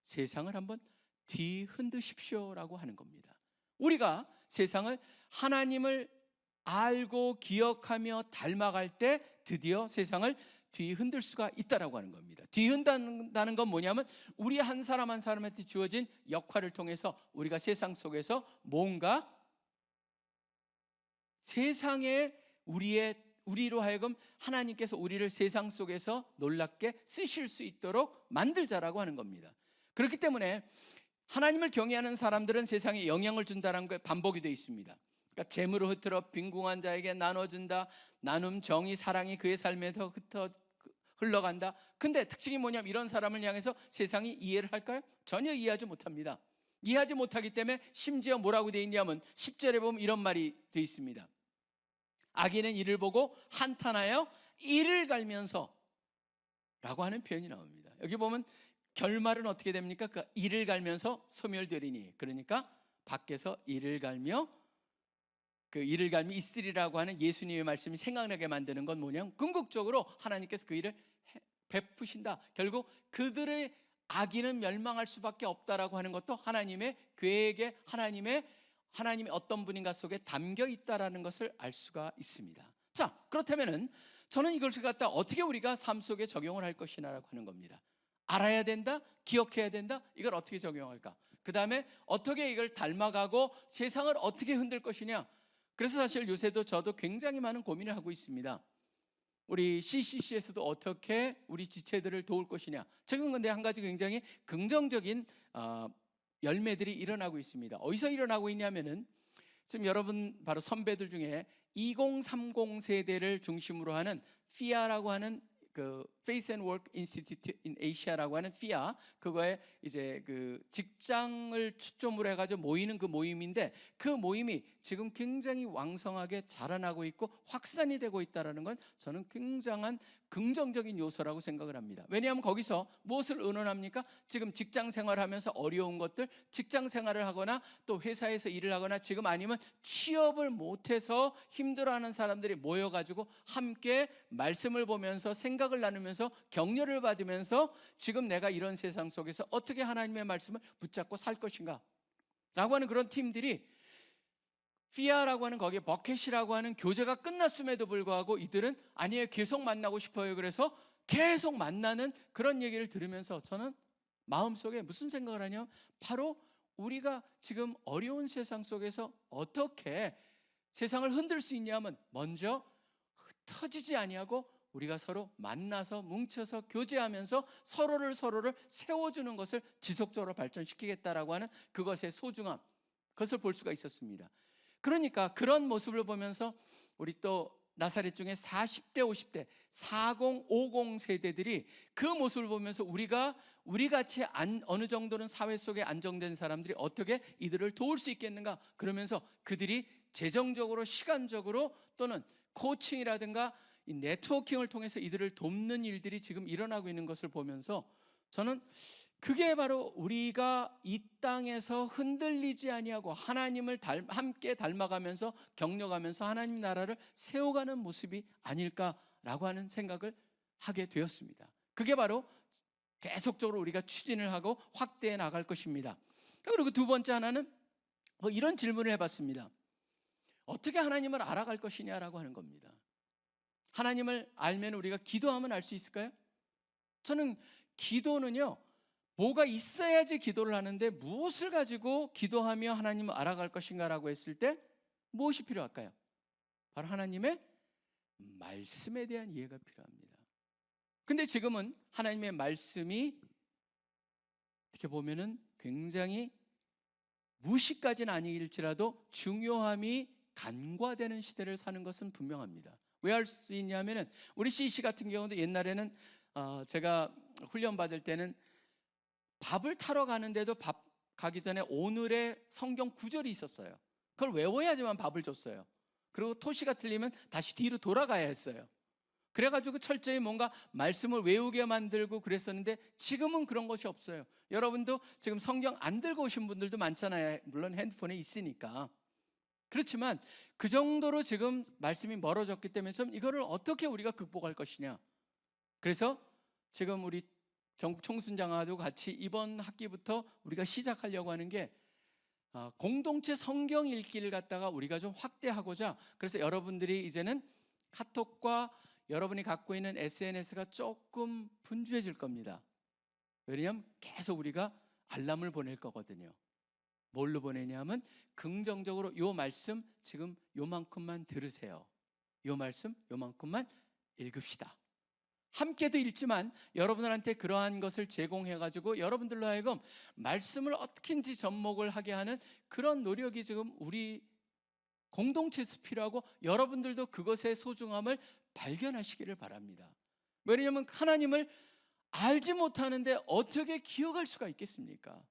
세상을 한번 뒤흔드십시오라고 하는 겁니다. 우리가 세상을 하나님을 알고 기억하며 닮아갈 때 드디어 세상을 뒤흔들 수가 있다라고 하는 겁니다. 뒤흔다는 건 뭐냐면 우리 한 사람 한 사람한테 주어진 역할을 통해서 우리가 세상 속에서 뭔가 세상에 우리로 하여금 하나님께서 우리를 세상 속에서 놀랍게 쓰실 수 있도록 만들자라고 하는 겁니다. 그렇기 때문에 하나님을 경외하는 사람들은 세상에 영향을 준다는 게 반복이 되어 있습니다. 그러니까 재물을 흐트러 빈궁한 자에게 나눠준다, 나눔, 정의, 사랑이 그의 삶에서 흘러간다. 근데 특징이 뭐냐면 이런 사람을 향해서 세상이 이해를 할까요? 전혀 이해하지 못합니다. 이해하지 못하기 때문에 심지어 뭐라고 되어 있냐면 10절에 보면 이런 말이 되어 있습니다. 악인은 이를 보고 한탄하여 이를 갈면서 라고 하는 표현이 나옵니다. 여기 보면 결말은 어떻게 됩니까? 그 이를 갈면서 소멸되리니, 그러니까 밖에서 이를 갈며 그 이를 갈며 있으리라고 하는 예수님의 말씀이 생각나게 만드는 건 뭐냐면 궁극적으로 하나님께서 그 일을 베푸신다. 결국 그들의 악인은 멸망할 수밖에 없다라고 하는 것도 하나님의 계획에, 하나님의 하나님이 어떤 분인가 속에 담겨 있다라는 것을 알 수가 있습니다. 자, 그렇다면은 저는 이것을 갖다 어떻게 우리가 삶 속에 적용을 할 것이냐라고 하는 겁니다. 알아야 된다, 기억해야 된다. 이걸 어떻게 적용할까? 그 다음에 어떻게 이걸 닮아가고 세상을 어떻게 흔들 것이냐. 그래서 사실 요새도 저도 굉장히 많은 고민을 하고 있습니다. 우리 CCC에서도 어떻게 우리 지체들을 도울 것이냐. 지금 근데 한 가지 굉장히 긍정적인 열매들이 일어나고 있습니다. 어디서 일어나고 있냐면은 지금 여러분 바로 선배들 중에 2030 세대를 중심으로 하는 FIA라고 하는 그 Face and Work Institute in Asia라고 하는 FIA, 그거에 이제 그 직장을 초점으로 해가지고 모이는 그 모임인데, 그 모임이 지금 굉장히 왕성하게 자라나고 있고 확산이 되고 있다는 건 저는 굉장한 긍정적인 요소라고 생각을 합니다. 왜냐하면 거기서 무엇을 의논합니까? 지금 직장 생활하면서 어려운 것들, 직장 생활을 하거나 또 회사에서 일을 하거나 지금 아니면 취업을 못해서 힘들어하는 사람들이 모여가지고 함께 말씀을 보면서 생각을 나누면서 격려를 받으면서 지금 내가 이런 세상 속에서 어떻게 하나님의 말씀을 붙잡고 살 것인가 라고 하는 그런 팀들이, FIA라고 하는 거기에 버켓이라고 하는 교제가 끝났음에도 불구하고 이들은 아니에요, 계속 만나고 싶어요. 그래서 계속 만나는 그런 얘기를 들으면서 저는 마음속에 무슨 생각을 하냐면, 바로 우리가 지금 어려운 세상 속에서 어떻게 세상을 흔들 수 있냐면, 먼저 흩어지지 아니하고 우리가 서로 만나서 뭉쳐서 교제하면서 서로를 세워주는 것을 지속적으로 발전시키겠다라고 하는 그것의 소중함, 그것을 볼 수가 있었습니다. 그러니까 그런 모습을 보면서 우리 또 나사렛 중에 40대 50대 40, 50 세대들이 그 모습을 보면서 우리 같이 어느 정도는 사회 속에 안정된 사람들이 어떻게 이들을 도울 수 있겠는가, 그러면서 그들이 재정적으로 시간적으로 또는 코칭이라든가 이 네트워킹을 통해서 이들을 돕는 일들이 지금 일어나고 있는 것을 보면서 저는 그게 바로 우리가 이 땅에서 흔들리지 아니하고 하나님을 함께 닮아가면서 격려가면서 하나님 나라를 세워가는 모습이 아닐까라고 하는 생각을 하게 되었습니다. 그게 바로 계속적으로 우리가 추진을 하고 확대해 나갈 것입니다. 그리고 두 번째 하나는 이런 질문을 해봤습니다. 어떻게 하나님을 알아갈 것이냐라고 하는 겁니다. 하나님을 알면 우리가 기도하면 알 수 있을까요? 저는 기도는요, 뭐가 있어야지 기도를 하는데 무엇을 가지고 기도하며 하나님을 알아갈 것인가라고 했을 때 무엇이 필요할까요? 바로 하나님의 말씀에 대한 이해가 필요합니다. 근데 지금은 하나님의 말씀이 어떻게 보면은 굉장히 무시까지는 아니일지라도 중요함이 간과되는 시대를 사는 것은 분명합니다. 왜 할 수 있냐면은 우리 CC 같은 경우도 옛날에는 제가 훈련 받을 때는 밥을 타러 가는데도 밥 가기 전에 오늘의 성경 구절이 있었어요. 그걸 외워야지만 밥을 줬어요. 그리고 토시가 틀리면 다시 뒤로 돌아가야 했어요. 그래가지고 철저히 뭔가 말씀을 외우게 만들고 그랬었는데 지금은 그런 것이 없어요. 여러분도 지금 성경 안 들고 오신 분들도 많잖아요. 물론 핸드폰에 있으니까. 그렇지만 그 정도로 지금 말씀이 멀어졌기 때문에 좀 이거를 어떻게 우리가 극복할 것이냐. 그래서 지금 우리 전국 총순장하고 같이 이번 학기부터 우리가 시작하려고 하는 게 공동체 성경 읽기를 갖다가 우리가 좀 확대하고자, 그래서 여러분들이 이제는 카톡과 여러분이 갖고 있는 SNS가 조금 분주해질 겁니다. 왜냐하면 계속 우리가 알람을 보낼 거거든요. 뭘로 보내냐면 긍정적으로 요 말씀 지금 요만큼만 들으세요. 요 말씀 요만큼만 읽읍시다. 함께도 읽지만 여러분들한테 그러한 것을 제공해가지고 여러분들로 하여금 말씀을 어떻게든지 접목을 하게 하는 그런 노력이 지금 우리 공동체에서 필요하고, 여러분들도 그것의 소중함을 발견하시기를 바랍니다. 왜냐하면 하나님을 알지 못하는데 어떻게 기억할 수가 있겠습니까?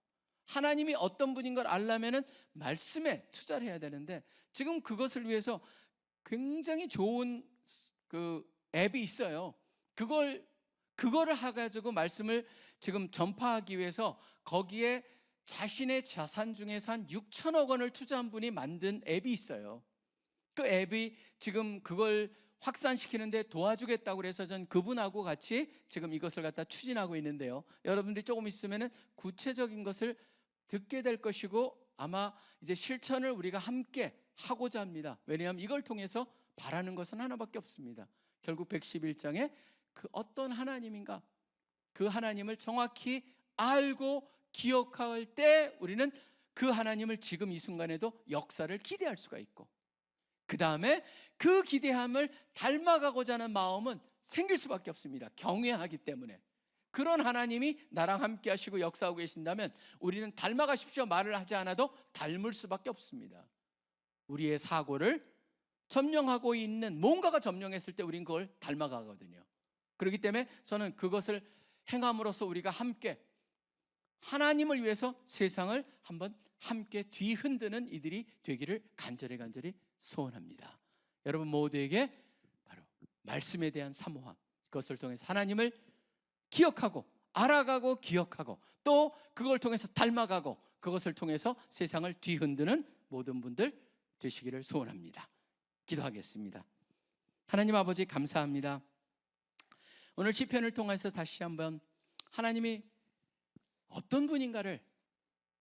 하나님이 어떤 분인 걸 알려면은 말씀에 투자를 해야 되는데, 지금 그것을 위해서 굉장히 좋은 그 앱이 있어요. 그거를 해가지고 말씀을 지금 전파하기 위해서 거기에 자신의 자산 중에서 한 6천억 원을 투자한 분이 만든 앱이 있어요. 그 앱이 지금 그걸 확산시키는데 도와주겠다고 그래서 전 그분하고 같이 지금 이것을 갖다 추진하고 있는데요. 여러분들이 조금 있으면은 구체적인 것을 듣게 될 것이고 아마 이제 실천을 우리가 함께 하고자 합니다. 왜냐하면 이걸 통해서 바라는 것은 하나밖에 없습니다. 결국 111장에 그 어떤 하나님인가, 그 하나님을 정확히 알고 기억할 때 우리는 그 하나님을 지금 이 순간에도 역사를 기대할 수가 있고, 그 다음에 그 기대함을 닮아가고자 하는 마음은 생길 수밖에 없습니다. 경외하기 때문에. 그런 하나님이 나랑 함께 하시고 역사하고 계신다면 우리는 닮아가십시오 말을 하지 않아도 닮을 수밖에 없습니다. 우리의 사고를 점령하고 있는 뭔가가 점령했을 때 우린 그걸 닮아가거든요. 그렇기 때문에 저는 그것을 행함으로써 우리가 함께 하나님을 위해서 세상을 한번 함께 뒤흔드는 이들이 되기를 간절히 소원합니다. 여러분 모두에게 바로 말씀에 대한 사모함, 그것을 통해서 하나님을 기억하고 알아가고 기억하고 또 그걸 통해서 닮아가고 그것을 통해서 세상을 뒤흔드는 모든 분들 되시기를 소원합니다. 기도하겠습니다. 하나님 아버지 감사합니다. 오늘 시편을 통해서 다시 한번 하나님이 어떤 분인가를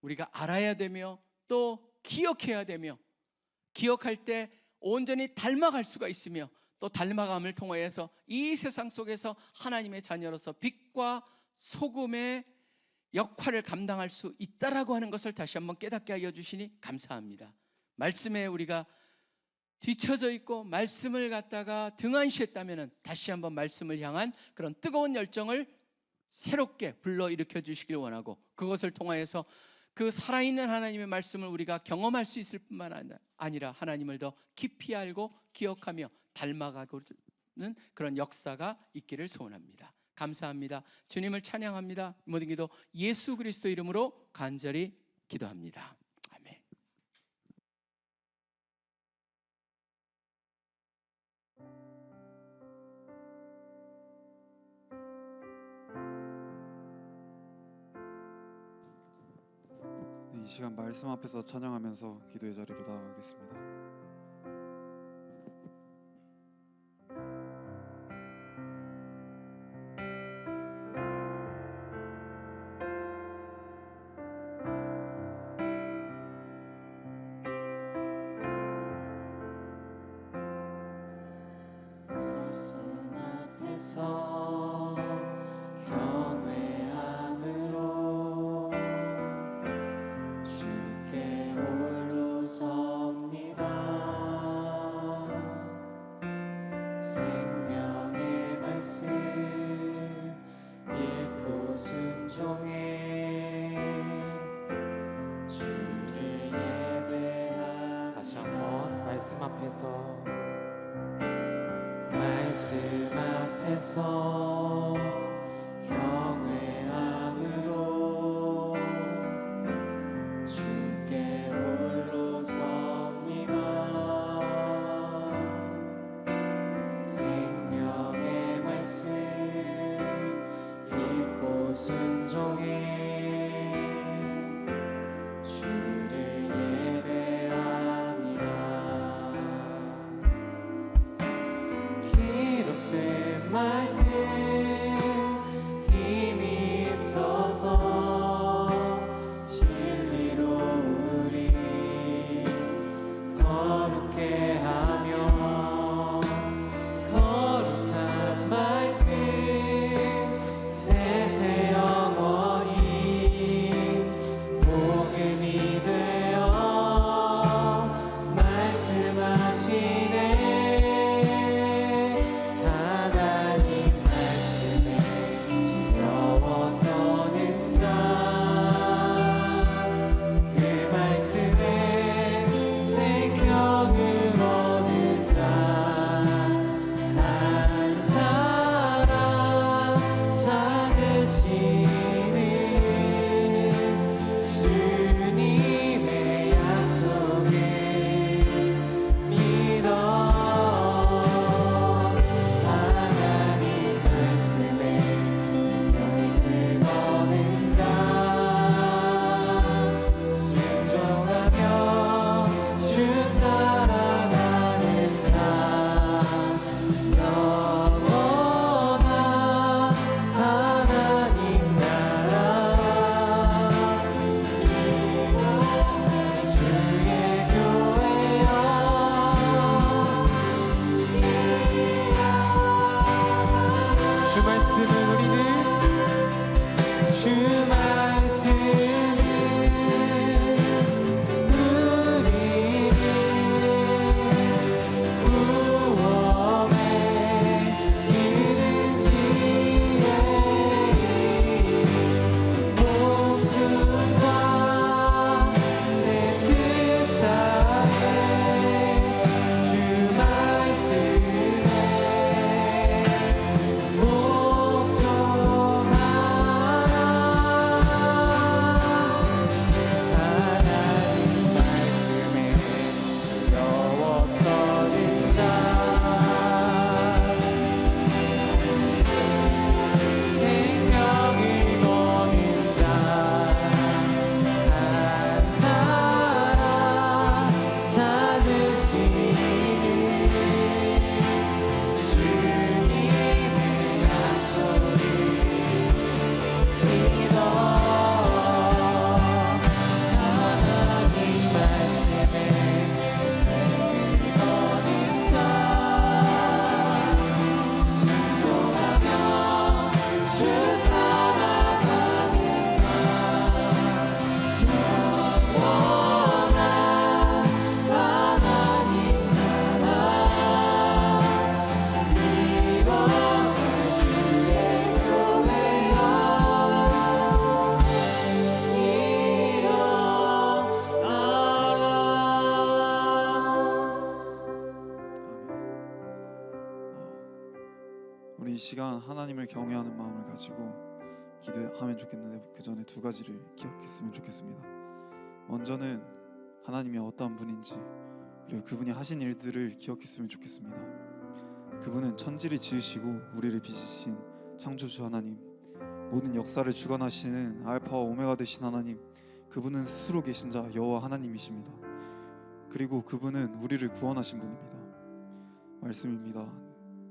우리가 알아야 되며 또 기억해야 되며, 기억할 때 온전히 닮아갈 수가 있으며 또 닮아감을 통하여서 이 세상 속에서 하나님의 자녀로서 빛과 소금의 역할을 감당할 수 있다라고 하는 것을 다시 한번 깨닫게 하여 주시니 감사합니다. 말씀에 우리가 뒤처져 있고 말씀을 갖다가 등한시했다면 다시 한번 말씀을 향한 그런 뜨거운 열정을 새롭게 불러일으켜 주시길 원하고, 그것을 통하여서 그 살아있는 하나님의 말씀을 우리가 경험할 수 있을 뿐만 아니라 하나님을 더 깊이 알고 기억하며 닮아가는 그런 역사가 있기를 소원합니다. 감사합니다. 주님을 찬양합니다. 모든 기도 예수 그리스도 이름으로 간절히 기도합니다. 아멘. 이 시간 말씀 앞에서 찬양하면서 기도의 자리로 나아가겠습니다. 말씀 앞에서 경외함으로 주께 홀로 섭니다. 생명의 말씀 읽고 순종해 주를 예배합니다. 다시 한번 말씀 앞에서 말씀 앞에서 경외함으로 주께 홀로 섭니다. 생명의 말씀 읽고 순종해 주를 예배합니다. 기록된 말씀 힘이 있어서 진리로 우리 거룩해 하며, 거룩한 말씀 세세 영원히 복음이 되어 말씀하시네. 하나님 주 말씀은 우리를 주 말씀은 우리를 구원에 이르는 지혜 목숨과 내 뜻 다해 주 말씀에 하나님 말씀에 두려워 떠든다. 생명을 거는 자 한 사람 찾으시니 주님의 약속을 믿어 하나님 말씀에 삶을 거는 자 순종하며 주 따라가는 자 영원한 하나님 나라 이뤄갈 주의 우리 이 시간 하나님을 경외하는 마음을 가지고 기도하면 좋겠는데 그 전에 두 가지를 기억했으면 좋겠습니다. 먼저는 하나님이 어떠한 분인지 그리고 그분이 하신 일들을 기억했으면 좋겠습니다. 그분은 천지를 지으시고 우리를 빚으신 창조주 하나님, 모든 역사를 주관하시는 알파와 오메가 되신 하나님, 그분은 스스로 계신 자 여호와 하나님이십니다. 그리고 그분은 우리를 구원하신 분입니다. 말씀입니다.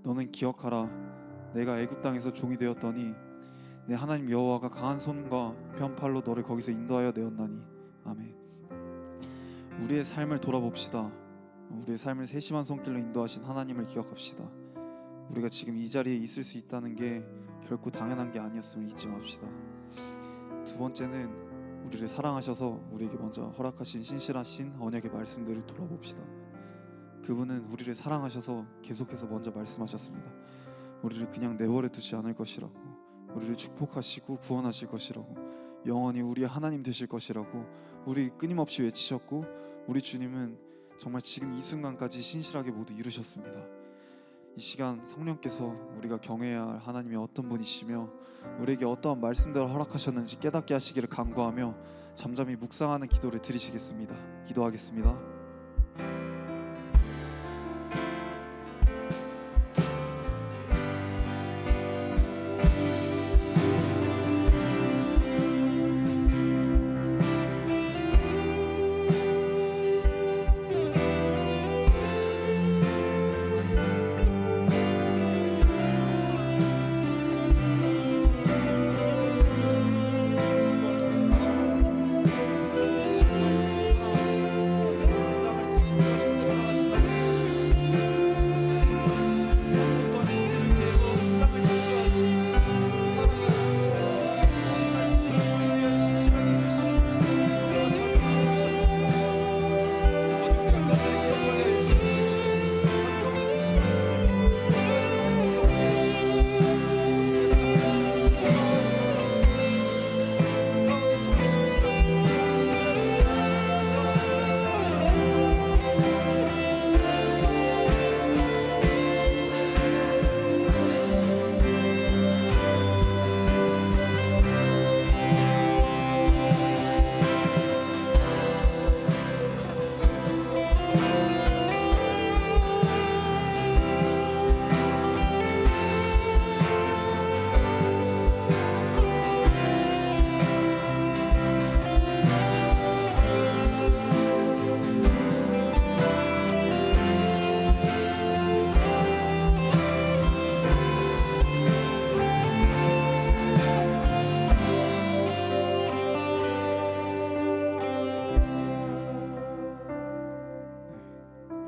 너는 기억하라. 내가 애굽 땅에서 종이 되었더니 내 하나님 여호와가 강한 손과 편팔로 너를 거기서 인도하여 내었나니. 아멘. 우리의 삶을 돌아봅시다. 우리의 삶을 세심한 손길로 인도하신 하나님을 기억합시다. 우리가 지금 이 자리에 있을 수 있다는 게 결코 당연한 게 아니었음을 잊지 맙시다. 두 번째는 우리를 사랑하셔서 우리에게 먼저 허락하신 신실하신 언약의 말씀들을 돌아봅시다. 그분은 우리를 사랑하셔서 계속해서 먼저 말씀하셨습니다. 우리를 그냥 내버려 두지 않을 것이라고, 우리를 축복하시고 구원하실 것이라고, 영원히 우리의 하나님 되실 것이라고 우리 끊임없이 외치셨고, 우리 주님은 정말 지금 이 순간까지 신실하게 모두 이루셨습니다. 이 시간 성령께서 우리가 경외해야 할 하나님이 어떤 분이시며 우리에게 어떠한 말씀들을 허락하셨는지 깨닫게 하시기를 간구하며 잠잠히 묵상하는 기도를 드리시겠습니다. 기도하겠습니다.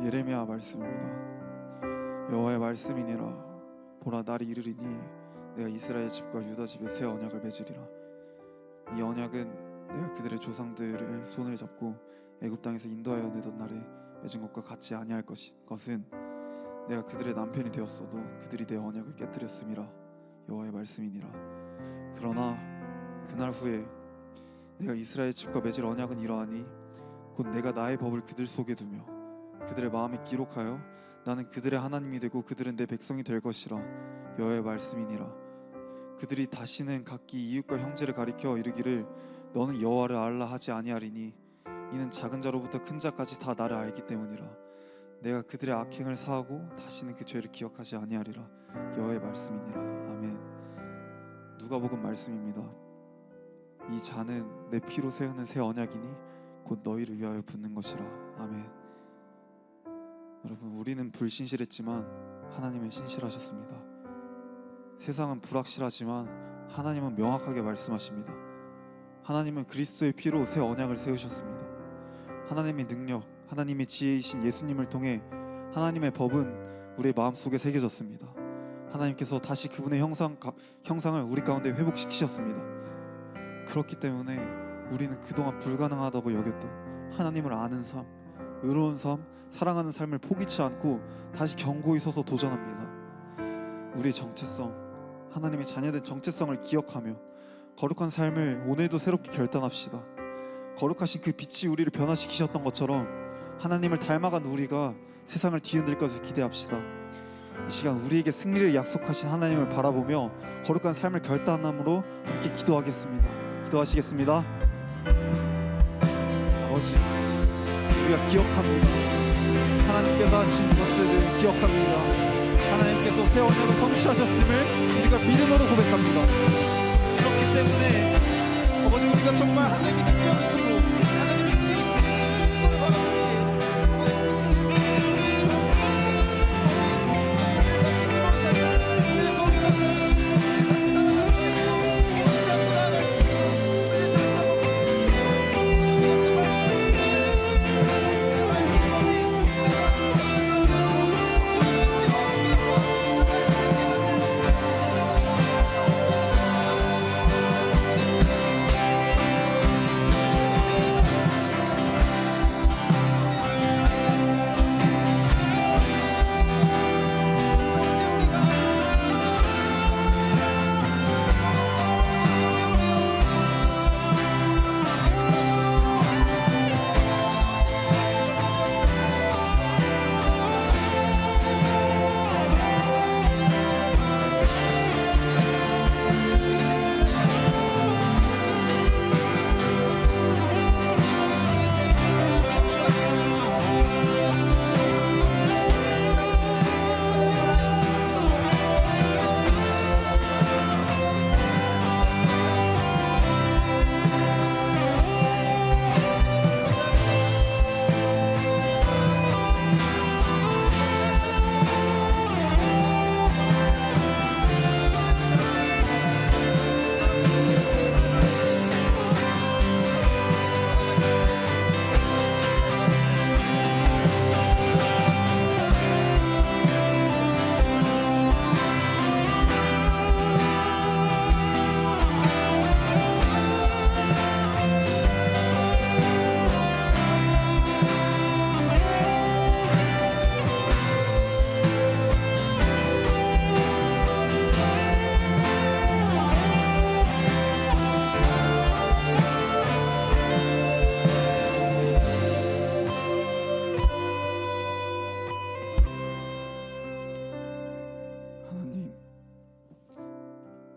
예레미야 말씀입니다. 여호와의 말씀이니라. 보라, 날이 이르리니 내가 이스라엘 집과 유다 집에 새 언약을 맺으리라. 이 언약은 내가 그들의 조상들을 손을 잡고 애굽 땅에서 인도하여 내던 날에 맺은 것과 같지 아니할 것은 내가 그들의 남편이 되었어도 그들이 내 언약을 깨뜨렸음이라. 여호와의 말씀이니라. 그러나 그날 후에 내가 이스라엘 집과 맺을 언약은 이러하니 곧 내가 나의 법을 그들 속에 두며 그들의 마음에 기록하여 나는 그들의 하나님이 되고 그들은 내 백성이 될 것이라. 여호와의 말씀이니라. 그들이 다시는 각기 이웃과 형제를 가리켜 이르기를 너는 여호와를 알라 하지 아니하리니 이는 작은 자로부터 큰 자까지 다 나를 알기 때문이라. 내가 그들의 악행을 사하고 다시는 그 죄를 기억하지 아니하리라. 여호와의 말씀이니라. 아멘. 누가복음 말씀입니다. 이 잔은 내 피로 세우는 새 언약이니 곧 너희를 위하여 붓는 것이라. 아멘. 여러분, 우리는 불신실했지만 하나님은 신실하셨습니다. 세상은 불확실하지만 하나님은 명확하게 말씀하십니다. 하나님은 그리스도의 피로 새 언약을 세우셨습니다. 하나님의 능력, 하나님의 지혜이신 예수님을 통해 하나님의 법은 우리의 마음속에 새겨졌습니다. 하나님께서 다시 그분의 형상을 우리 가운데 회복시키셨습니다. 그렇기 때문에 우리는 그동안 불가능하다고 여겼던 하나님을 아는 삶, 의로운 삶, 사랑하는 삶을 포기치 않고 다시 견고히 서서 도전합니다. 우리의 정체성, 하나님의 자녀된 정체성을 기억하며 거룩한 삶을 오늘도 새롭게 결단합시다. 거룩하신 그 빛이 우리를 변화시키셨던 것처럼 하나님을 닮아간 우리가 세상을 뒤흔들 것을 기대합시다. 이 시간 우리에게 승리를 약속하신 하나님을 바라보며 거룩한 삶을 결단함으로 함께 기도하겠습니다. 기도하시겠습니다. 아버지, 우리가 기억합니다. 하나님께서 하신 것들을 기억합니다. 하나님께서 새 언약을 성취하셨음을 우리가 믿음으로 고백합니다. 그렇기 때문에 아버지, 우리가 정말 하나님의 능력이시고 하나님의 지혜이시고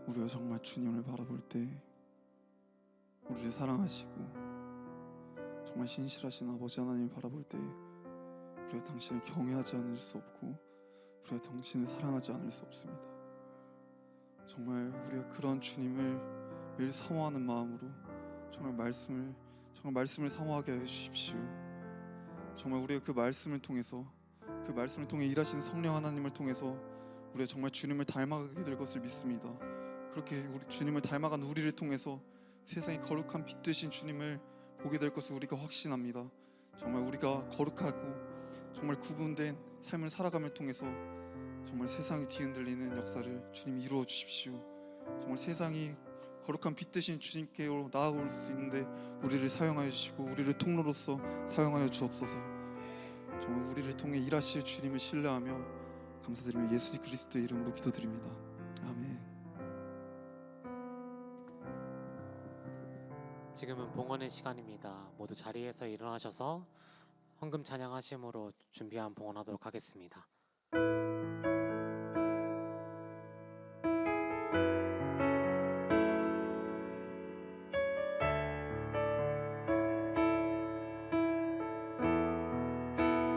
우리가 정말 주님을 바라볼 때 우리를 사랑하시고 정말 신실하신 아버지 하나님을 바라볼 때 우리가 당신을 경외하지 않을 수 없고 우리가 당신을 사랑하지 않을 수 없습니다. 정말 우리가 그런 주님을 매일 사모하는 마음으로 정말 말씀을 사모하게 해주십시오. 정말 우리가 그 말씀을 통해 일하시는 성령 하나님을 통해서 우리가 정말 주님을 닮아가게 될 것을 믿습니다. 그렇게 우리 주님을 닮아간 우리를 통해서 세상의 거룩한 빛 되신 주님을 보게 될 것을 우리가 확신합니다. 정말 우리가 거룩하고 정말 구분된 삶을 살아감을 통해서 정말 세상이 뒤흔들리는 역사를 주님 이루어 주십시오. 정말 세상이 거룩한 빛 대신 주님께로 나아올 수 있는데 우리를 사용하여 주시고 우리를 통로로서 사용하여 주옵소서. 정말 우리를 통해 일하실 주님을 신뢰하며 감사드리며 예수 그리스도의 이름으로 기도드립니다. 아멘. 지금은 봉헌의 시간입니다. 모두 자리에서 일어나셔서 헌금 찬양하심으로 준비한 봉헌하도록 하겠습니다.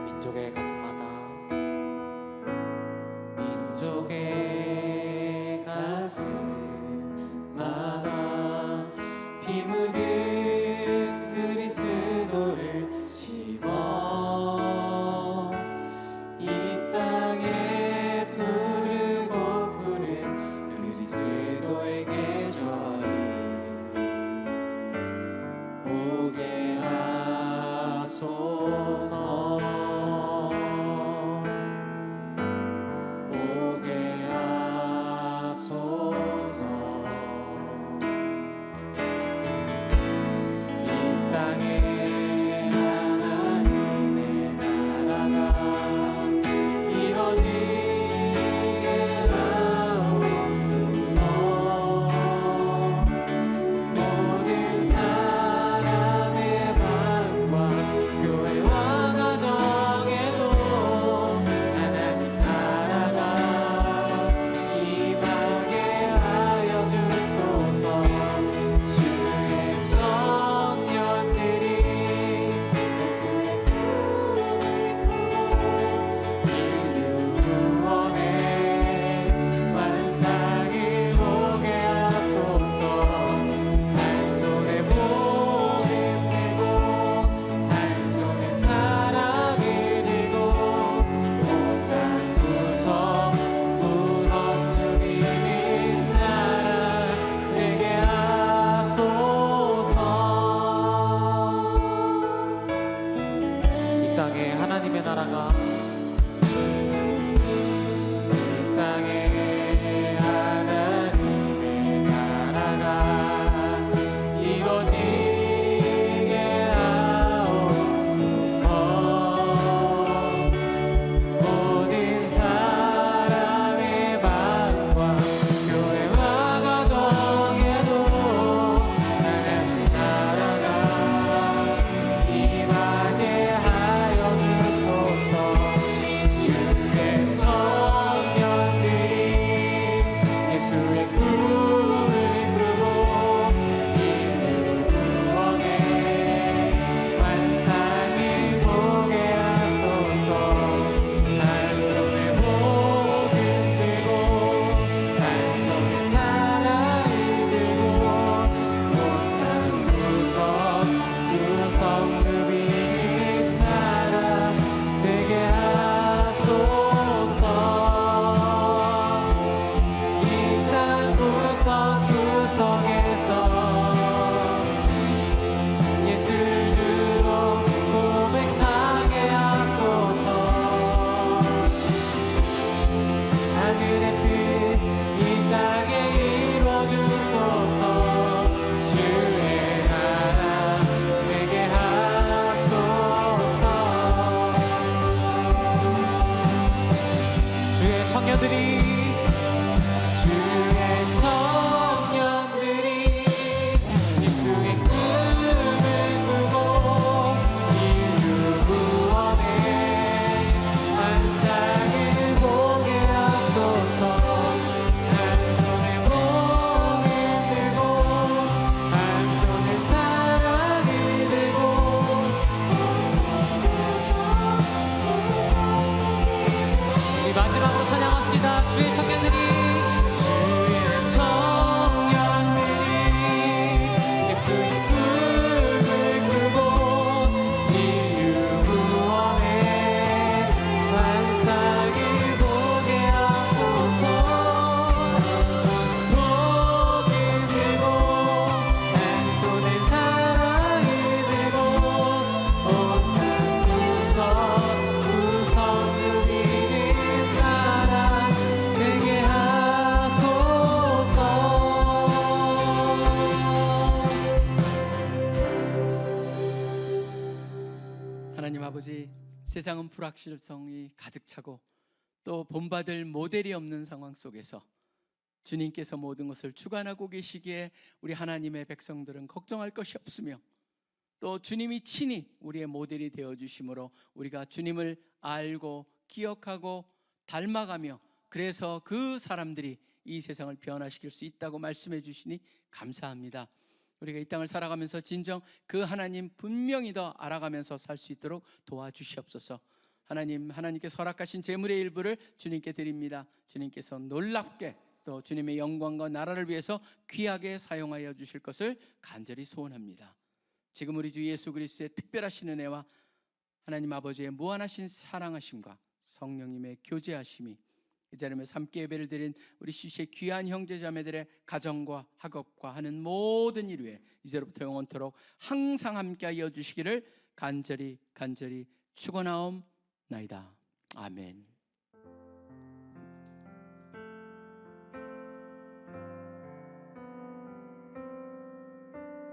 민족의 가슴마다 민족의 가슴마다 피 묻은 그리스도를 심어 이 땅에 부르고 부른 그리스도의 계절이 오게 하소서. 오게 하소서. 이 땅에 하나님의 나라가 이루어지게 하옵소서. 모든 사람의 마음과 교회와 가정에도 하나님 나라가 임하게 하여 주소서. 주의 청년들이 예수의 꿈을 꾸고 인류 구원의 환상을 보게 하소서. 한 손에 복을 들고 한 손에 사랑을 들고 온 땅 구석구석 누리는 나라 되게 하소서. 이 땅에 하나님의 나라가 이 땅에 하나님의 나라가 이루어지게 하옵소서. 모든 사람의 마음과 교회와 가정에도 하나님 나라가 임하게 하여 주소서. 주의 청년들이 예수의 꿈을 꾸고 인류 구원의 환상을 보게 하소서. 한 손에 복을 들고 한 손에 사랑을 들고 온 땅 구석구석 누비는 나라 되게 하소서. 이 땅 구석구석 세상은 불확실성이 가득 차고 또 본받을 모델이 없는 상황 속에서 주님께서 모든 것을 주관하고 계시기에 우리 하나님의 백성들은 걱정할 것이 없으며 또 주님이 친히 우리의 모델이 되어주심으로 우리가 주님을 알고 기억하고 닮아가며 그래서 그 사람들이 이 세상을 변화시킬 수 있다고 말씀해 주시니 감사합니다. 우리가 이 땅을 살아가면서 진정 그 하나님 분명히 더 알아가면서 살 수 있도록 도와주시옵소서. 하나님께서 허락하신 재물의 일부를 주님께 드립니다. 주님께서 놀랍게 또 주님의 영광과 나라를 위해서 귀하게 사용하여 주실 것을 간절히 소원합니다. 지금 우리 주 예수 그리스도의 특별하신 은혜와 하나님 아버지의 무한하신 사랑하심과 성령님의 교제하심이 이 자리에 함께 예배를 드린 우리 CC의 귀한 형제자매들의 가정과 학업과 하는 모든 일 위에 이제로부터 영원토록 항상 함께하여 주시기를 간절히 축원하옵나이다. 아멘.